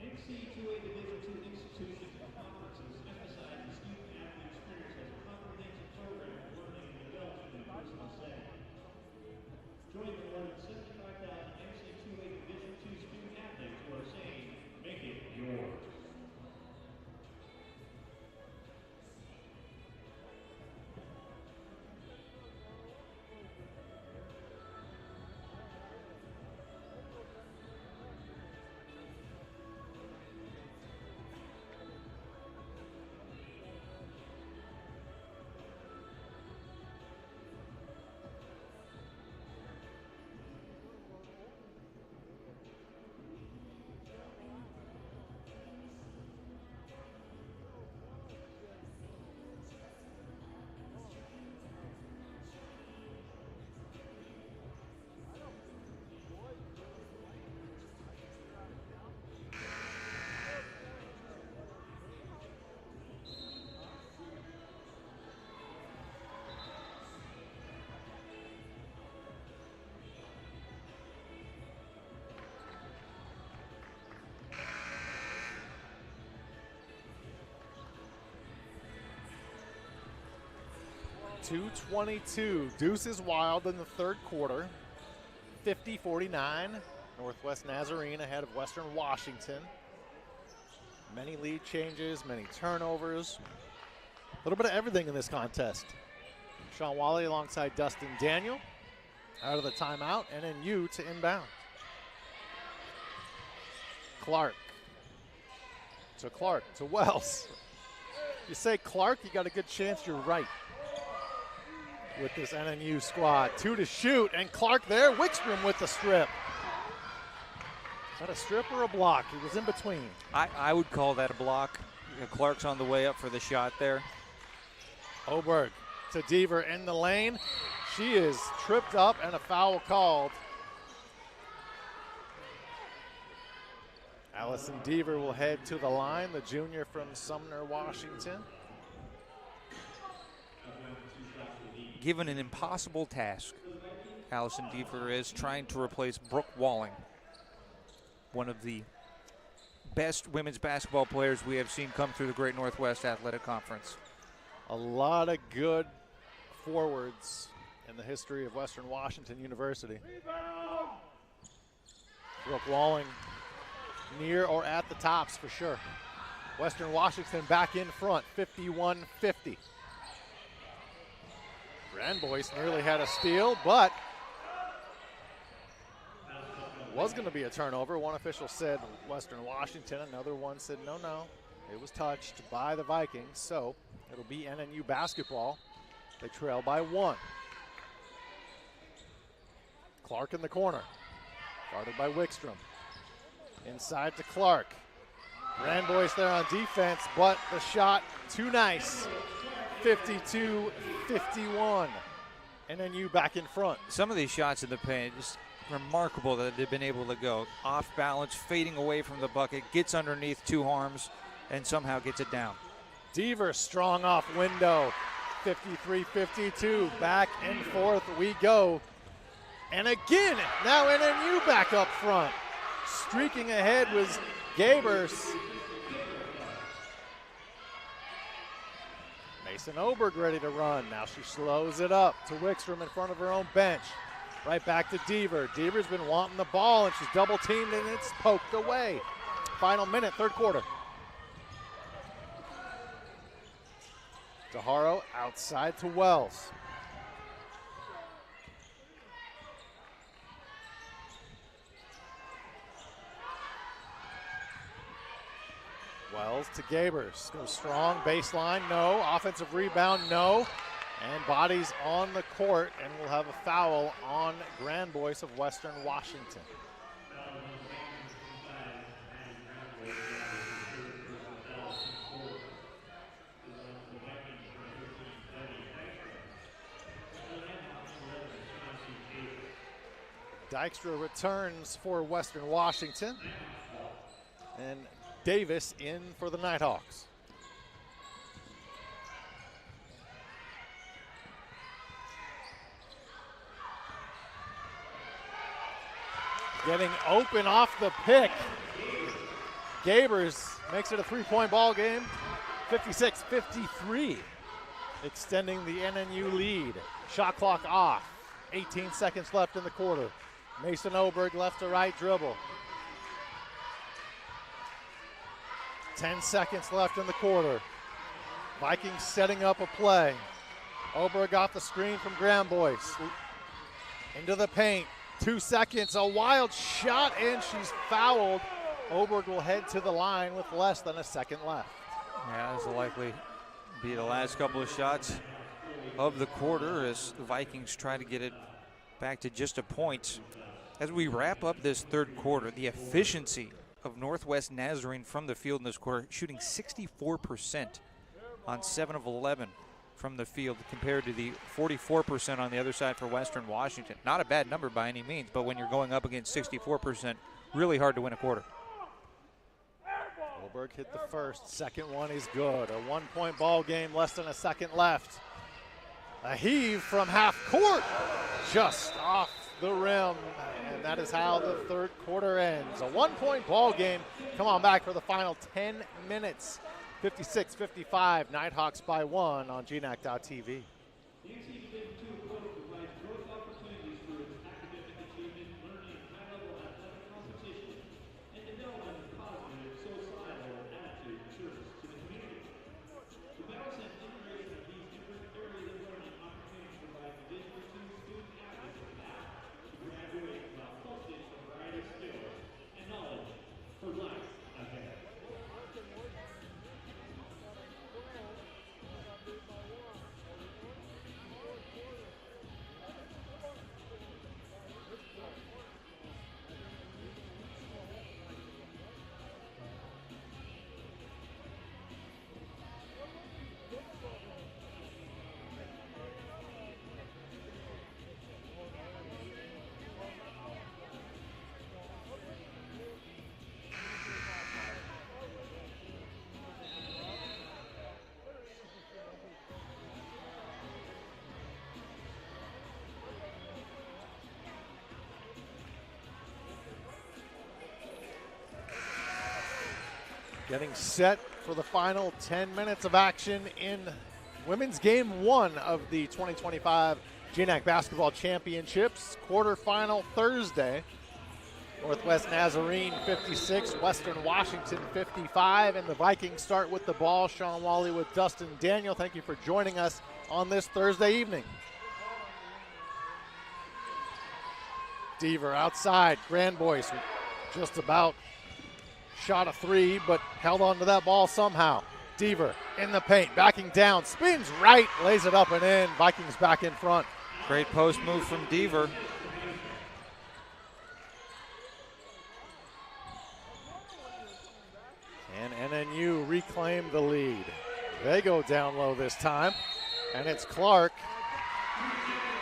Speaker 1: NCAA Division II institutions and conferences emphasize the student-athlete experience as a comprehensive program of learning and development in a personal setting. Join the more than 75,000 NCAA Division II student-athletes who are saying, make it yours.
Speaker 3: .222. Deuce is wild in the third quarter. 50-49. Northwest Nazarene ahead of Western Washington. Many lead changes, many turnovers. A little bit of everything in this contest. Sean Wally alongside Dustin Daniel. Out of the timeout, NNU to inbound. Clark to Wells. You say Clark, you got a good chance you're right with this NNU squad. 2 to shoot, and Clark there. Wickstrom with the strip. Is that a strip or a block? He was in between.
Speaker 4: I would call that a block. Clark's on the way up for the shot there.
Speaker 3: Oberg to Deaver in the lane. She is tripped up and a foul called. Allison Deaver will head to the line, the junior from Sumner, Washington.
Speaker 4: Given an impossible task, Allison Deaver is trying to replace Brooke Walling, one of the best women's basketball players we have seen come through the Great Northwest Athletic Conference.
Speaker 3: A lot of good forwards in the history of Western Washington University. Brooke Walling near or at the tops for sure. Western Washington back in front, 51-50. Grandboyce nearly had a steal, but was going to be a turnover. One official said Western Washington, another one said no, it was touched by the Vikings, so it'll be NNU basketball. They trail by 1. Clark in the corner, guarded by Wickstrom. Inside to Clark. Grandboyce there on defense, but the shot too nice. 52-51. NNU back in front.
Speaker 4: Some of these shots in the paint, just remarkable that they've been able to go off balance, fading away from the bucket, gets underneath 2 arms, and somehow gets it down.
Speaker 3: Deaver strong off window. 53-52. Back and forth we go. And again, now NNU back up front. Streaking ahead was Gabers. They Mason Oberg ready to run. Now she slows it up to Wickstrom in front of her own bench. Right back to Deaver. Deaver's been wanting the ball, and she's double teamed, and it's poked away. Final minute, third quarter. DeHaro outside to Wells. Wells to Gabers. Goes strong, baseline, no. Offensive rebound, no. And bodies on the court, and we'll have a foul on Grand Boyce of Western Washington. Dykstra returns for Western Washington. And Davis in for the Nighthawks. Getting open off the pick. Gabers makes it a three-point ball game. 56-53. Extending the NNU lead. Shot clock off. 18 seconds left in the quarter. Mason Oberg left to right dribble. 10 seconds left in the quarter. Vikings setting up a play. Oberg got the screen from Grand Boyce. Into the paint. 2 seconds, a wild shot, and she's fouled. Oberg will head to the line with less than a second left.
Speaker 4: Yeah, this will likely be the last couple of shots of the quarter as the Vikings try to get it back to just a point. As we wrap up this third quarter, the efficiency of Northwest Nazarene from the field in this quarter, shooting 64% on 7 of 11 from the field compared to the 44% on the other side for Western Washington. Not a bad number by any means, but when you're going up against 64%, really hard to win a quarter.
Speaker 3: Oberg hit the first, second one is good. A 1-point ball game, less than a second left. A heave from half court, just off the rim, and that is how the third quarter ends. A 1-point ball game. Come on back for the final 10 minutes. 56-55, Nighthawks by 1 on GNAC.tv. Getting set for the final 10 minutes of action in women's game 1 of the 2025 GNAC Basketball Championships. Quarterfinal Thursday. Northwest Nazarene 56, Western Washington 55, and the Vikings start with the ball. Sean Wally with Dustin Daniel. Thank you for joining us on this Thursday evening. Deaver outside. Grand Boyce just about shot a three, but held on to that ball somehow. Deaver in the paint, backing down, spins right, lays it up and in. Vikings back in front.
Speaker 4: Great post move from Deaver.
Speaker 3: And NNU reclaim the lead. They go down low this time, and it's Clark,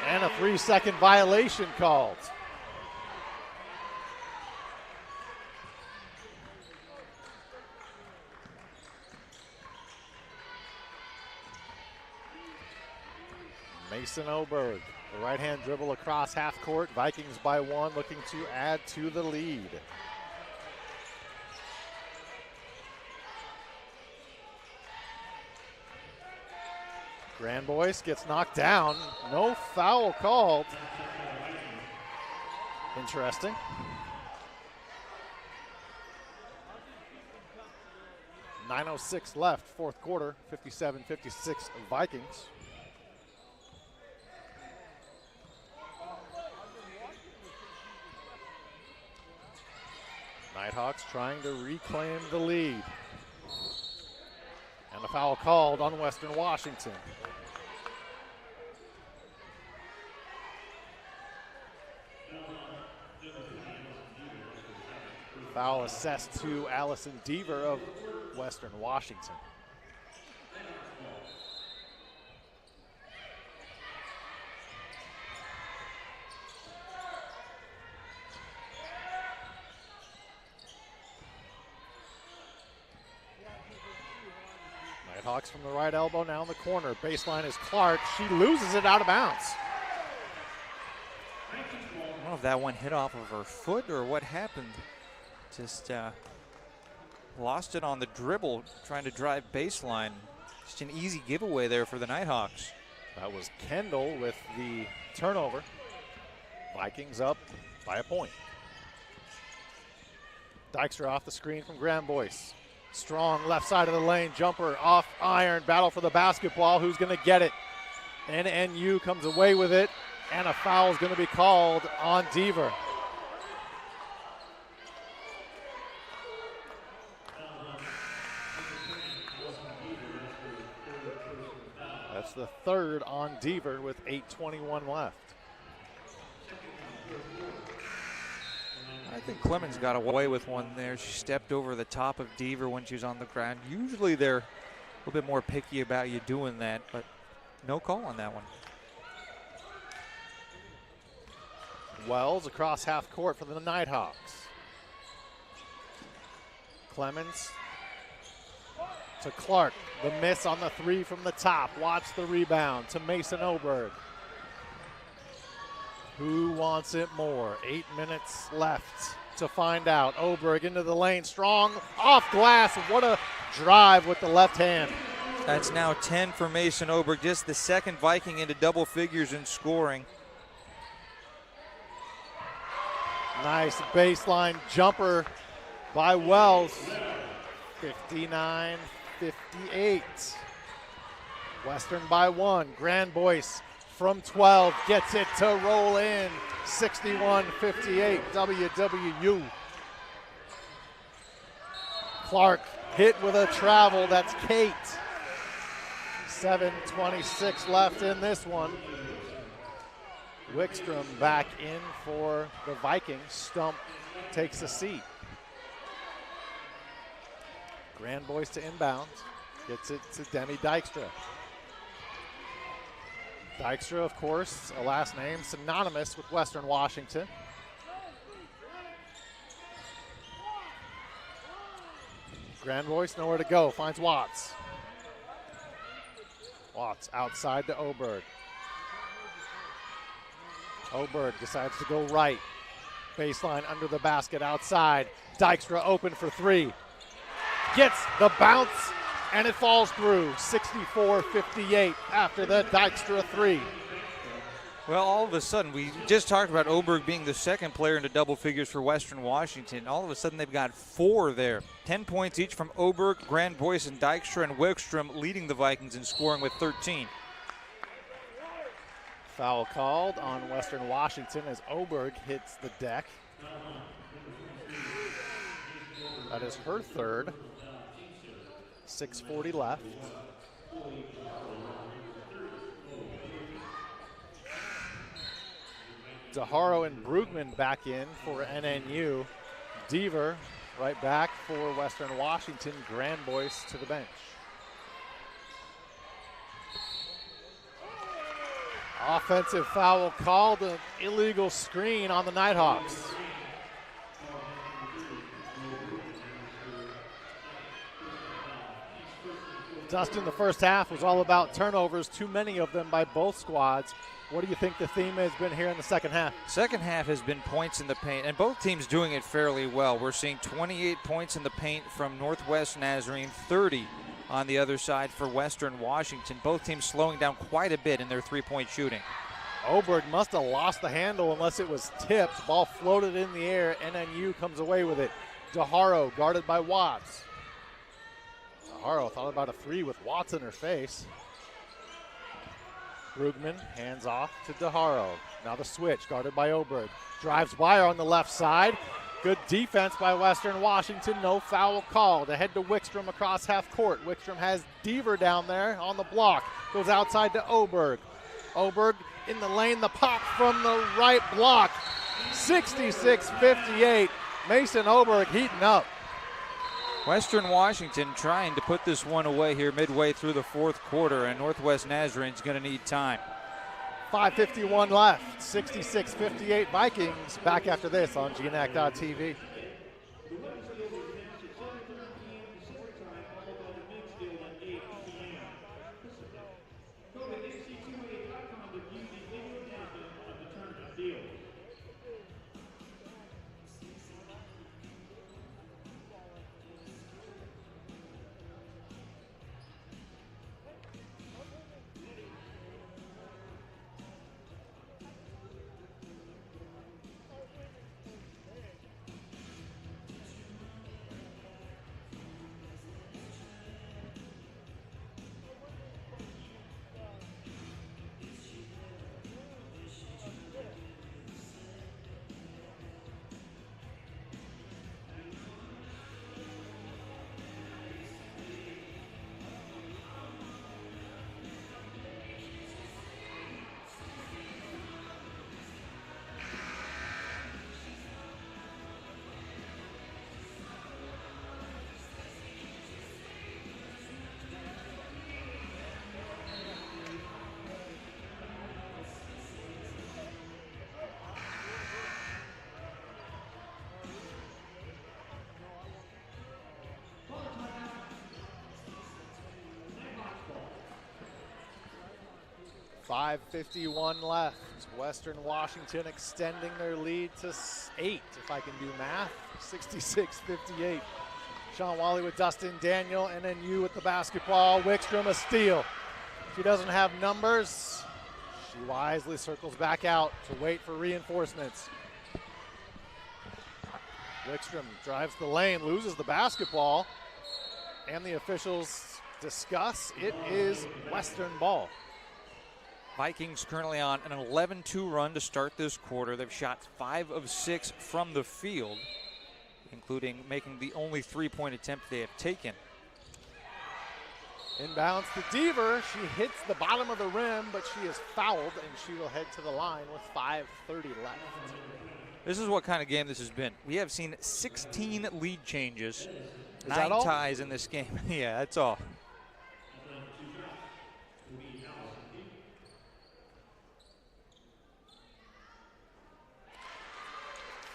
Speaker 3: and a 3-second violation called. Mason Oberg, the right-hand dribble across half court. Vikings by 1, looking to add to the lead. Grand Boys gets knocked down. No foul called. Interesting. .906 left, fourth quarter, 57-56 Vikings. Nighthawks trying to reclaim the lead. And a foul called on Western Washington. Foul assessed to Allison Deaver of Western Washington. Nighthawks from the right elbow, now in the corner. Baseline is Clark. She loses it out of bounds.
Speaker 4: I don't know if that one hit off of her foot or what happened. Just lost it on the dribble, trying to drive baseline. Just an easy giveaway there for the Nighthawks.
Speaker 3: That was Kendall with the turnover. Vikings up by a point. Dykstra off the screen from Grand Boyce. Strong left side of the lane, jumper off iron, battle for the basketball. Who's going to get it? NNU comes away with it, and a foul is going to be called on Deaver. That's the third on Deaver with 8:21 left.
Speaker 4: I think Clemens got away with one there. She stepped over the top of Deaver when she was on the ground. Usually they're a little bit more picky about you doing that, but no call on that one.
Speaker 3: Wells across half court for the Nighthawks. Clemens to Clark. The miss on the three from the top. Watch the rebound to Mason Oberg. Who wants it more? 8 minutes left to find out. Oberg into the lane, strong off glass. What a drive with the left hand.
Speaker 4: That's now 10 for Mason Oberg, just the second Viking into double figures in scoring.
Speaker 3: Nice baseline jumper by Wells. 59-58. Western by one. Grand Boyce from 12 gets it to roll in. 61-58 WWU. Clark hit with a travel. That's Kate. 7:26 left in this one. Wickstrom back in for the Vikings. Stump takes a seat. Grand Boyce to inbound. Gets it to Demi Dykstra. Dykstra, of course, a last name synonymous with Western Washington. Grand Boyce nowhere to go, finds Watts. Watts outside to Oberg. Oberg decides to go right. Baseline under the basket outside. Dykstra open for three. Gets the bounce, and it falls through. 64-58 after the Dykstra three.
Speaker 4: Well, all of a sudden, we just talked about Oberg being the second player into double figures for Western Washington. All of a sudden, they've got 4 there. 10 points each from Oberg, Grand Boyce, and Dykstra, and Wickstrom leading the Vikings in scoring with 13.
Speaker 3: Foul called on Western Washington as Oberg hits the deck. That is her third. 6:40 left. DeHaro and Brugman back in for NNU. Deaver right back for Western Washington. Grand Boyce to the bench. Offensive foul called, an illegal screen on the Nighthawks. Dustin, the first half was all about turnovers, too many of them by both squads. What do you think the theme has been here in the second half?
Speaker 4: Second half has been points in the paint, and both teams doing it fairly well. We're seeing 28 points in the paint from Northwest Nazarene, 30 on the other side for Western Washington. Both teams slowing down quite a bit in their three-point shooting.
Speaker 3: Oberg must have lost the handle unless it was tipped. Ball floated in the air. NNU comes away with it. DeHaro guarded by Watts. DeHaro thought about a three with Watts in her face. Brugman hands off to DeHaro. Now the switch guarded by Oberg. Drives by her on the left side. Good defense by Western Washington. No foul called. Ahead to Wickstrom across half court. Wickstrom has Deaver down there on the block. Goes outside to Oberg. Oberg in the lane. The pop from the right block. 66-58. Mason Oberg heating up.
Speaker 4: Western Washington trying to put this one away here midway through the fourth quarter, and Northwest Nazarene's going to need time.
Speaker 3: 5:51 left, 66-58 Vikings. Back after this on GNAC.TV. .51 left. Western Washington extending their lead to 8, if I can do math. 66-58. Sean Wally with Dustin Daniel, NNU with the basketball. Wickstrom a steal. She doesn't have numbers. She wisely circles back out to wait for reinforcements. Wickstrom drives the lane, loses the basketball, and the officials discuss it is Western ball.
Speaker 4: Vikings currently on an 11-2 run to start this quarter. They've shot 5 of 6 from the field, including making the only three-point attempt they have taken.
Speaker 3: Inbounds to Deaver. She hits the bottom of the rim, but she is fouled, and she will head to the line with 5:30 left.
Speaker 4: This is what kind of game this has been. We have seen 16 lead changes, 9
Speaker 3: that all?
Speaker 4: ties in this game. Yeah, that's all.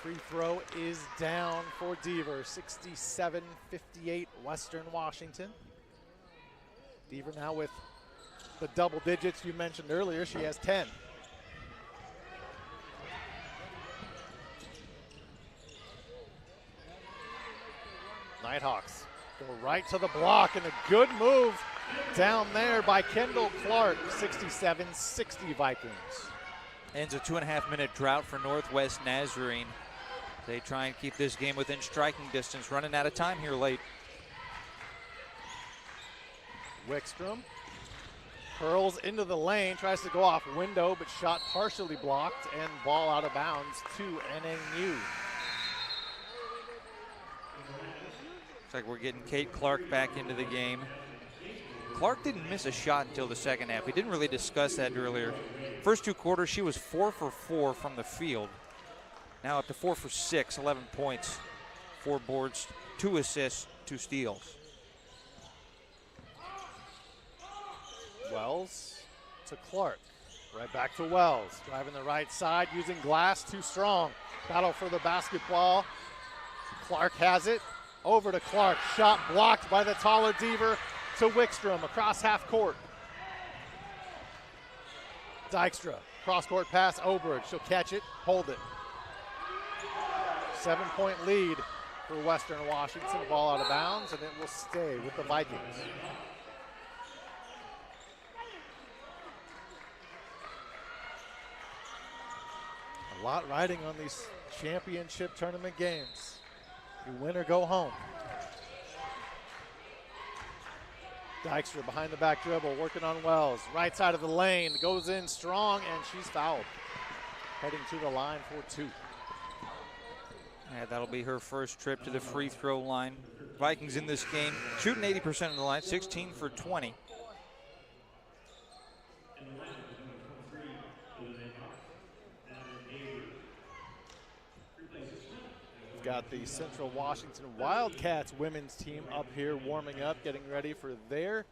Speaker 3: Free throw is down for Deaver. 67-58 Western Washington. Deaver now with the double digits you mentioned earlier. She has 10. Nighthawks go right to the block, and a good move down there by Kendall Clark. 67-60 Vikings.
Speaker 4: Ends a 2.5-minute drought for Northwest Nazarene. They try and keep this game within striking distance, running out of time here late.
Speaker 3: Wickstrom curls into the lane, tries to go off window, but shot partially blocked, and ball out of bounds to NNU.
Speaker 4: Looks like we're getting Kate Clark back into the game. Clark didn't miss a shot until the second half. We didn't really discuss that earlier. First 2 quarters, she was 4 for 4 from the field. Now up to 4 for 6, 11 points, 4 boards, 2 assists, 2 steals.
Speaker 3: Wells to Clark. Right back to Wells. Driving the right side, using glass, too strong. Battle for the basketball. Clark has it. Over to Clark. Shot blocked by the taller Deaver to Wickstrom across half court. Dykstra. Cross-court pass, Oberg. She'll catch it, hold it. 7-point lead for Western Washington. Ball out of bounds, and it will stay with the Vikings. A lot riding on these championship tournament games. You win or go home. Dykstra behind the back dribble, working on Wells. Right side of the lane, goes in strong, and she's fouled. Heading to the line for 2.
Speaker 4: Yeah, that'll be her first trip to the free throw line. Vikings in this game shooting 80% of the line, 16 for 20.
Speaker 3: We've got the Central Washington Wildcats women's team up here warming up, getting ready for their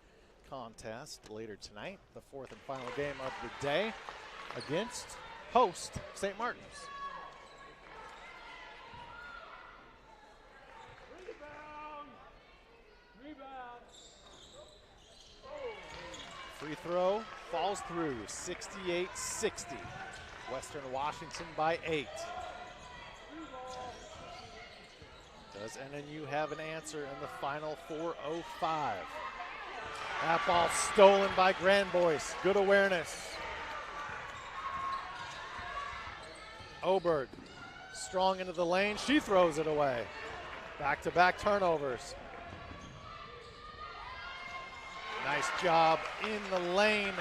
Speaker 3: contest later tonight, the 4th and final game of the day against host St. Martin's. Free throw falls through, 68-60. Western Washington by 8. Does NNU have an answer in the final 4:05? That ball stolen by Grandboyce. Good awareness. Oberg strong into the lane. She throws it away. Back-to-back turnovers. Nice job in the lane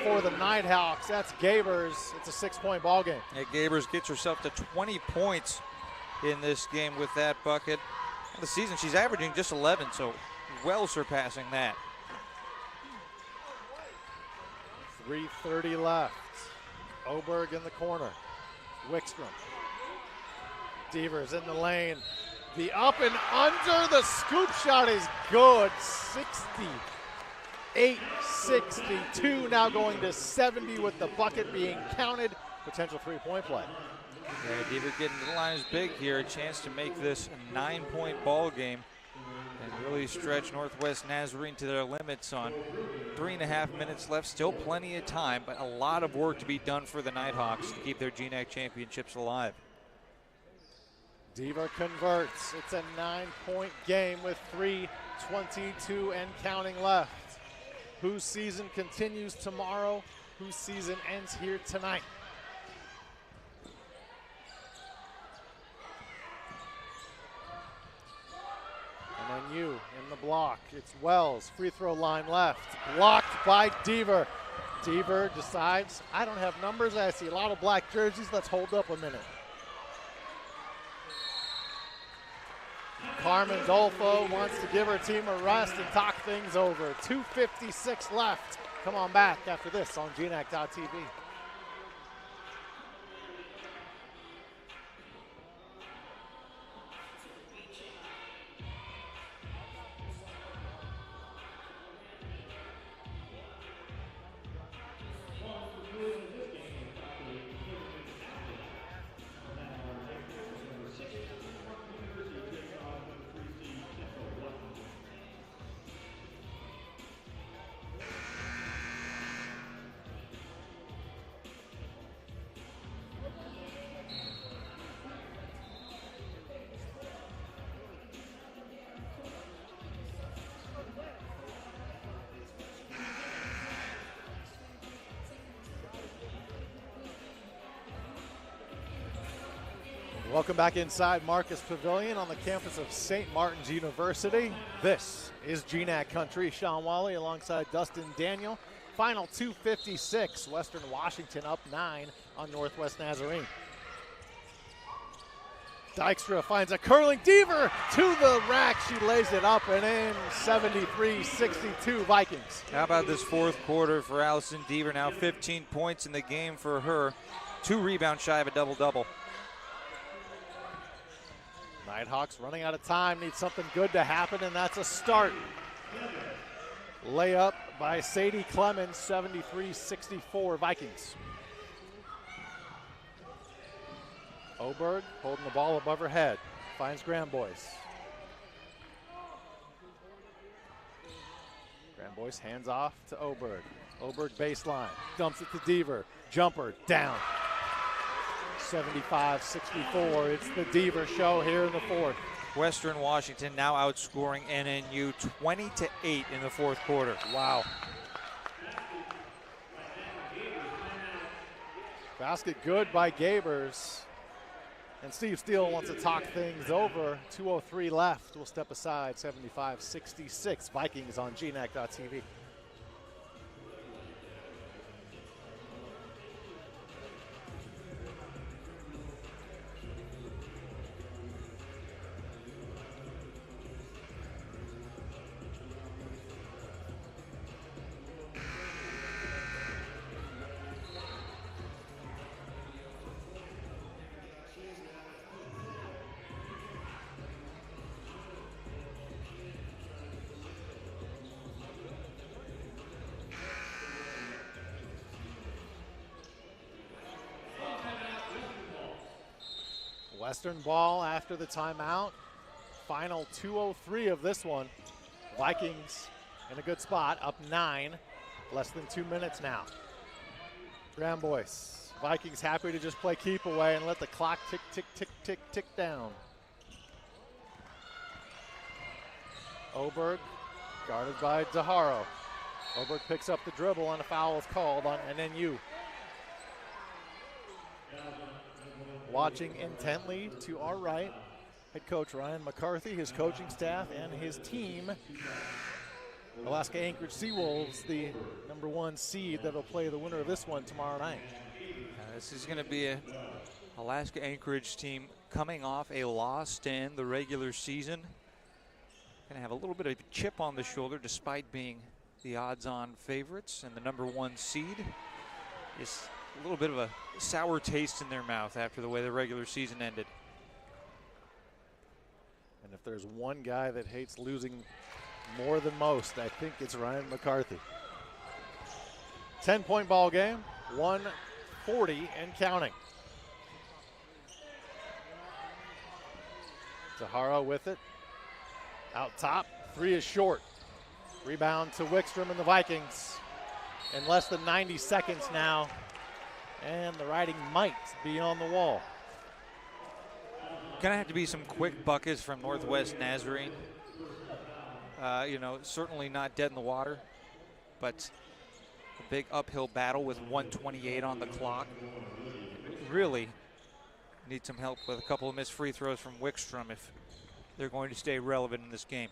Speaker 3: for the Nighthawks. That's Gabers. It's a 6-point ball game.
Speaker 4: Yeah, Gabers gets herself to 20 points in this game with that bucket. The season she's averaging just 11, so well surpassing that.
Speaker 3: 3:30 left. Oberg in the corner. Wickstrom. Devers in the lane. The up and under, the scoop shot is good. 68-62, now going to 70 with the bucket being counted. Potential 3-point play.
Speaker 4: Yeah, Devers getting to the line is big here. A chance to make this a 9-point ball game and really stretch Northwest Nazarene to their limits on 3.5 minutes left. Still plenty of time, but a lot of work to be done for the Nighthawks to keep their GNAC championships alive.
Speaker 3: Deaver converts. It's a 9-point game with 3:22 and counting left. Whose season continues tomorrow? Whose season ends here tonight? NNU in the block. It's Wells, free throw line left. Blocked by Deaver. Deaver decides, I don't have numbers. I see a lot of black jerseys. Let's hold up a minute. Carmen Dolfo wants to give her team a rest and talk things over. 2:56 left. Come on back after this on GNAC.TV. Welcome back inside Marcus Pavilion on the campus of St. Martin's University. This is GNAC Country. Sean Wally alongside Dustin Daniel. Final 2:56. Western Washington up 9 on Northwest Nazarene. Dykstra finds a curling Deaver to the rack. She lays it up and in. 73-62 Vikings.
Speaker 4: How about this fourth quarter for Allison Deaver? Now 15 points in the game for her. 2 rebounds shy of a double-double.
Speaker 3: Nighthawks running out of time, need something good to happen, and that's a start. Layup by Sadie Clemens, 73-64 Vikings. Oberg holding the ball above her head, finds Grandboyce. Grandboyce hands off to Oberg. Oberg baseline, dumps it to Deaver, jumper down. 75-64, it's the Deaver show here in the fourth.
Speaker 4: Western Washington now outscoring NNU 20-8 in the fourth quarter.
Speaker 3: Wow. Basket good by Gabers. And Steve Steele wants to talk things over. 2:03 left. We'll step aside. 75-66. Vikings on GNAC.tv. Western ball after the timeout. Final 2:03 of this one. Vikings in a good spot, up 9. Less than 2 minutes now. Grambois. Vikings happy to just play keep away and let the clock tick, tick, tick, tick, tick down. Oberg guarded by Daharo. Oberg picks up the dribble and a foul is called on NNU. Watching intently to our right, head coach Ryan McCarthy, his coaching staff, and his team. Alaska Anchorage Seawolves, the #1 seed that'll play the winner of this one tomorrow night.
Speaker 4: This is going to be a Alaska Anchorage team coming off a loss in the regular season. Going to have a little bit of a chip on the shoulder despite being the odds-on favorites, and the #1 seed is a little bit of a sour taste in their mouth after the way the regular season ended.
Speaker 3: And if there's one guy that hates losing more than most, I think it's Ryan McCarthy. 10-point ball game, 140 and counting. Zahara with it. Out top, 3 is short. Rebound to Wickstrom and the Vikings. In less than 90 seconds now. And the writing might be on the wall.
Speaker 4: Gonna have to be some quick buckets from Northwest Nazarene. Certainly not dead in the water, but a big uphill battle with 1:28 on the clock. Really need some help with a couple of missed free throws from Wickstrom if they're going to stay relevant in this game.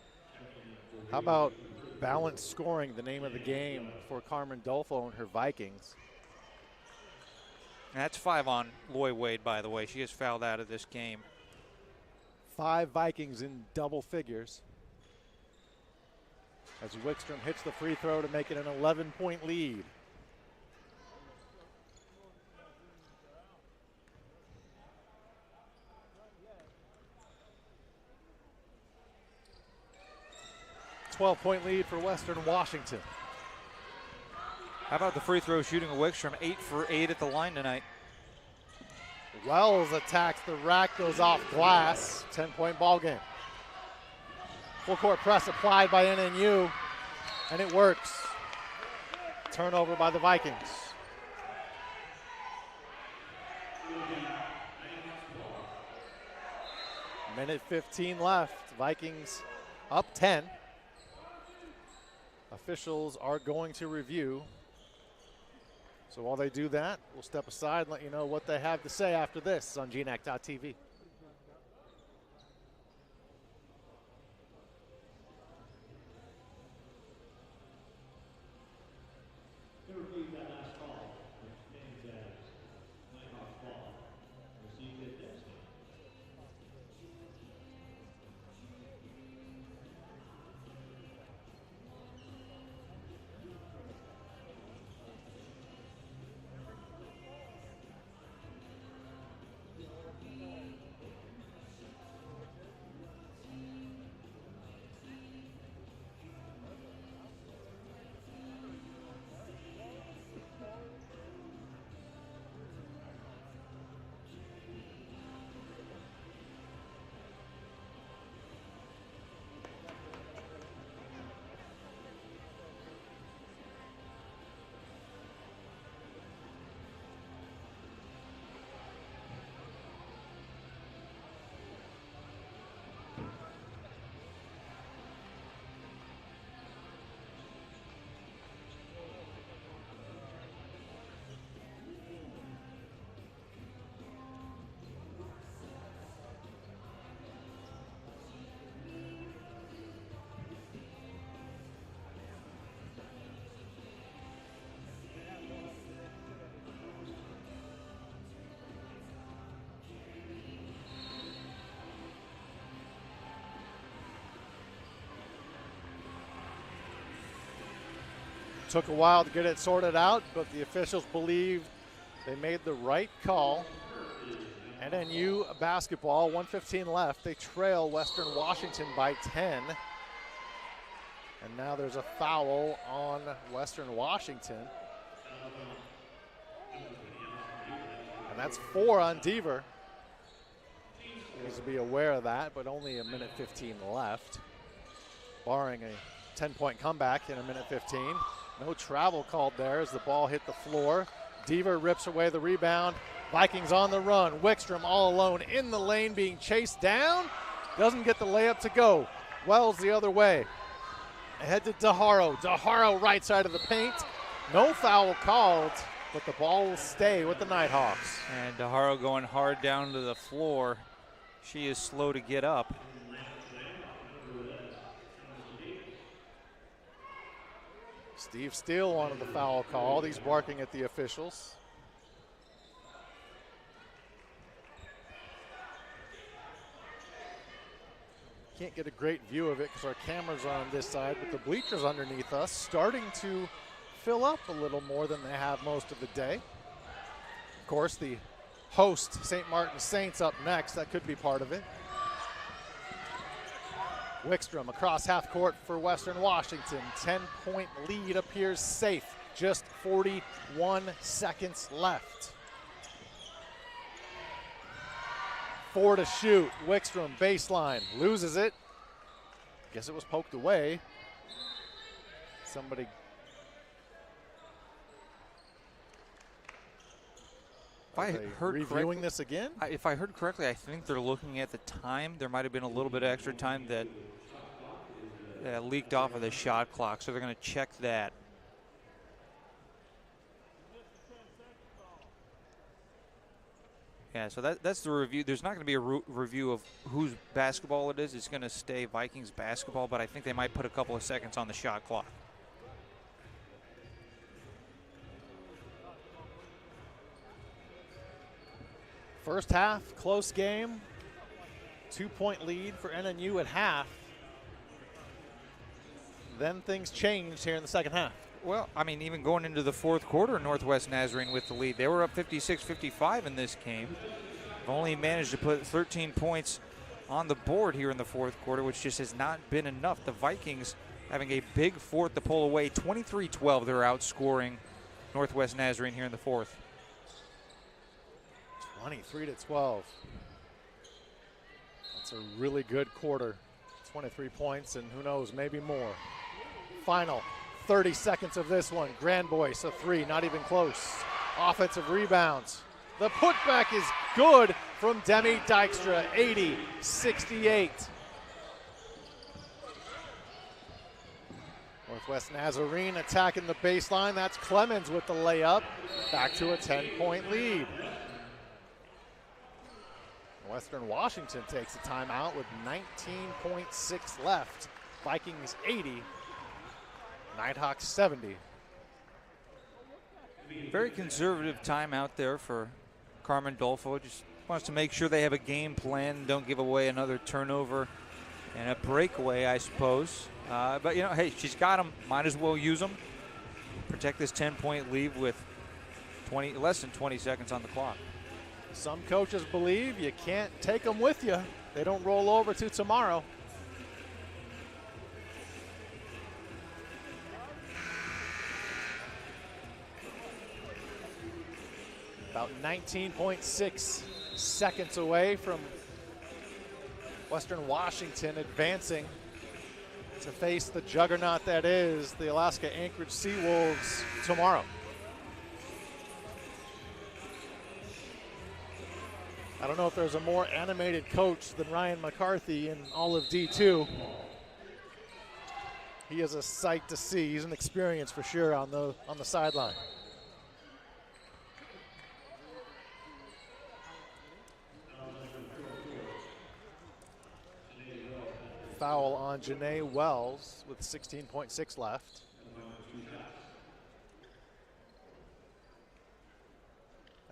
Speaker 3: How about balanced scoring, the name of the game for Carmen Dolfo and her Vikings?
Speaker 4: That's 5 on Loy Wade, by the way. She is fouled out of this game.
Speaker 3: 5 Vikings in double figures. As Wickstrom hits the free throw to make it an 11-point lead. .12-point lead for Western Washington.
Speaker 4: How about the free throw shooting of Wickstrom? 8 for 8 at the line tonight.
Speaker 3: Wells attacks the rack, goes off glass. 10-point ball game. Full court press applied by NNU, and it works. Turnover by the Vikings. Minute 15 left. Vikings up 10. Officials are going to review. So while they do that, we'll step aside and let you know what they have to say after this on GNAC.tv. Took a while to get it sorted out, but the officials believed they made the right call. NNU basketball, 1:15 left. They trail Western Washington by 10. And now there's a foul on Western Washington. And that's 4 on Deaver. Needs to be aware of that, but only a minute 15 left. Barring a 10-point comeback in a minute 15. No travel called there as the ball hit the floor. Deaver rips away the rebound. Vikings on the run. Wickstrom all alone in the lane being chased down. Doesn't get the layup to go. Wells the other way. Ahead to DeHaro. DeHaro right side of the paint. No foul called, but the ball will stay with the Nighthawks.
Speaker 4: And DeHaro going hard down to the floor. She is slow to get up.
Speaker 3: Steve Steele wanted the foul called. He's barking at the officials. Can't get a great view of it because our cameras are on this side, but the bleachers underneath us starting to fill up a little more than they have most of the day. Of course, the host, St. Martin Saints, up next. That could be part of it. Wickstrom across half court for Western Washington. 10-point lead appears safe. Just 41 seconds left. 4 to shoot. Wickstrom baseline, loses it. Guess it was poked away. Somebody.
Speaker 4: If I heard
Speaker 3: reviewing this again?
Speaker 4: If I heard correctly, I think they're looking at the time. There might have been a little bit of extra time that leaked off of the shot clock, so they're going to check that. Yeah, so that's the review. There's not going to be a review of whose basketball it is. It's going to stay Vikings basketball, but I think they might put a couple of seconds on the shot clock.
Speaker 3: First half, close game. 2-point lead for NNU at half. Then things changed here in the second half.
Speaker 4: Well, I mean, even going into the fourth quarter, Northwest Nazarene with the lead. They were up 56-55 in this game. They've only managed to put 13 points on the board here in the fourth quarter, which just has not been enough. The Vikings having a big fourth to pull away. 23-12, they're outscoring Northwest Nazarene here in the fourth.
Speaker 3: 23-12. That's a really good quarter. 23 points and who knows, maybe more. Final 30 seconds of this one. Grandboyce, a 3, not even close. Offensive rebounds. The putback is good from Demi Dykstra, 80-68. Northwest Nazarene attacking the baseline. That's Clemens with the layup. Back to a 10-point lead. Western Washington takes a timeout with 19.6 left. Vikings 80, Nighthawks 70.
Speaker 4: Very conservative timeout there for Carmen Dolfo. Just wants to make sure they have a game plan, don't give away another turnover and a breakaway, I suppose. But, you know, hey, she's got them. Might as well use them. Protect this 10-point lead with less than 20 seconds on the clock.
Speaker 3: Some coaches believe you can't take them with you. They don't roll over to tomorrow. About 19.6 seconds away from Western Washington advancing to face the juggernaut that is the Alaska Anchorage Seawolves tomorrow. I don't know if there's a more animated coach than Ryan McCarthy in all of D2. He is a sight to see. He's an experience for sure on the sideline. Foul on Janae Wells with 16.6 left.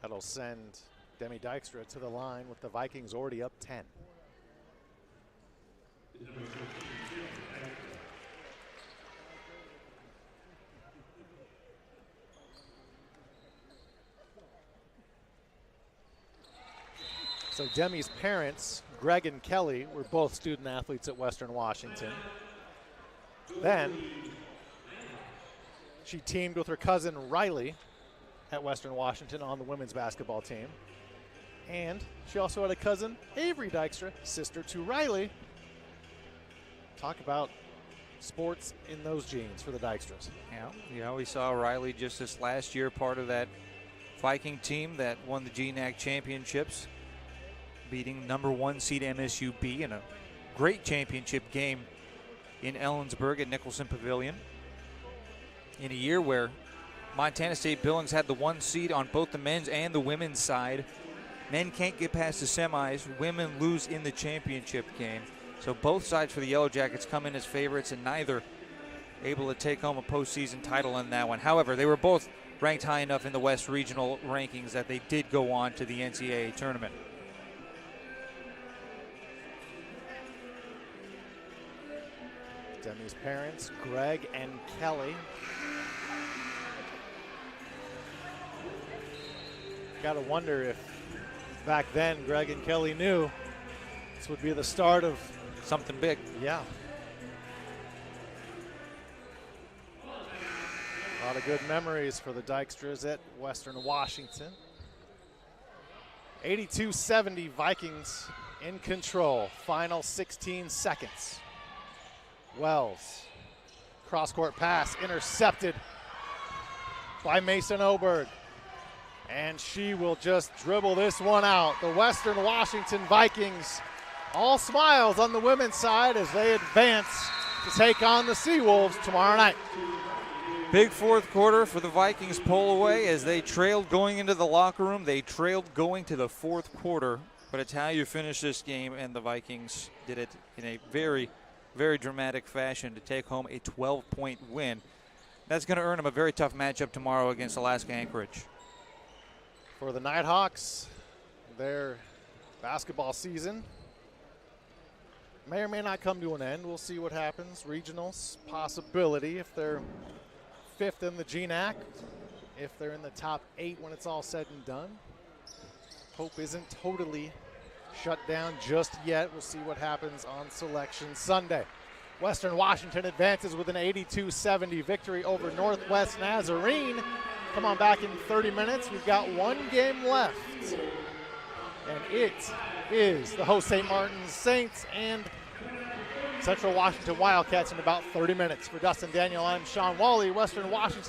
Speaker 3: That'll send Demi Dykstra to the line with the Vikings already up 10. So Demi's parents, Greg and Kelly, were both student athletes at Western Washington. Then she teamed with her cousin Riley at Western Washington on the women's basketball team. And she also had a cousin, Avery Dykstra, sister to Riley. Talk about sports in those genes for the Dykstras.
Speaker 4: Yeah, we saw Riley just this last year, part of that Viking team that won the GNAC championships, beating #1 seed MSUB in a great championship game in Ellensburg at Nicholson Pavilion. In a year where Montana State Billings had the 1 seed on both the men's and the women's side. Men can't get past the semis. Women lose in the championship game. So both sides for the Yellow Jackets come in as favorites, and neither able to take home a postseason title in that one. However, they were both ranked high enough in the West Regional rankings that they did go on to the NCAA tournament.
Speaker 3: Demi's parents, Greg and Kelly. Gotta wonder if back then Greg and Kelly knew this would be the start of
Speaker 4: something big.
Speaker 3: Yeah. A lot of good memories for the Dykstras at Western Washington. 82-70 Vikings in control. Final 16 seconds. Wells. Cross-court pass intercepted by Mason Oberg. And she will just dribble this one out. The Western Washington Vikings all smiles on the women's side as they advance to take on the Seawolves tomorrow night.
Speaker 4: Big fourth quarter for the Vikings pull away as they trailed going into the locker room. They trailed going to the fourth quarter, but it's how you finish this game, and the Vikings did it in a very, very dramatic fashion to take home a 12-point win. That's going to earn them a very tough matchup tomorrow against Alaska Anchorage.
Speaker 3: For the Nighthawks, their basketball season may or may not come to an end. We'll see what happens. Regionals, possibility if they're 5th in the GNAC, if they're in the top 8 when it's all said and done. Hope isn't totally shut down just yet. We'll see what happens on Selection Sunday. Western Washington advances with an 82-70 victory over Northwest Nazarene. Come on back in 30 minutes. We've got 1 game left. And it is the host St. Martin's Saints and Central Washington Wildcats in about 30 minutes. For Dustin Daniel, I'm Sean Wally, Western Washington.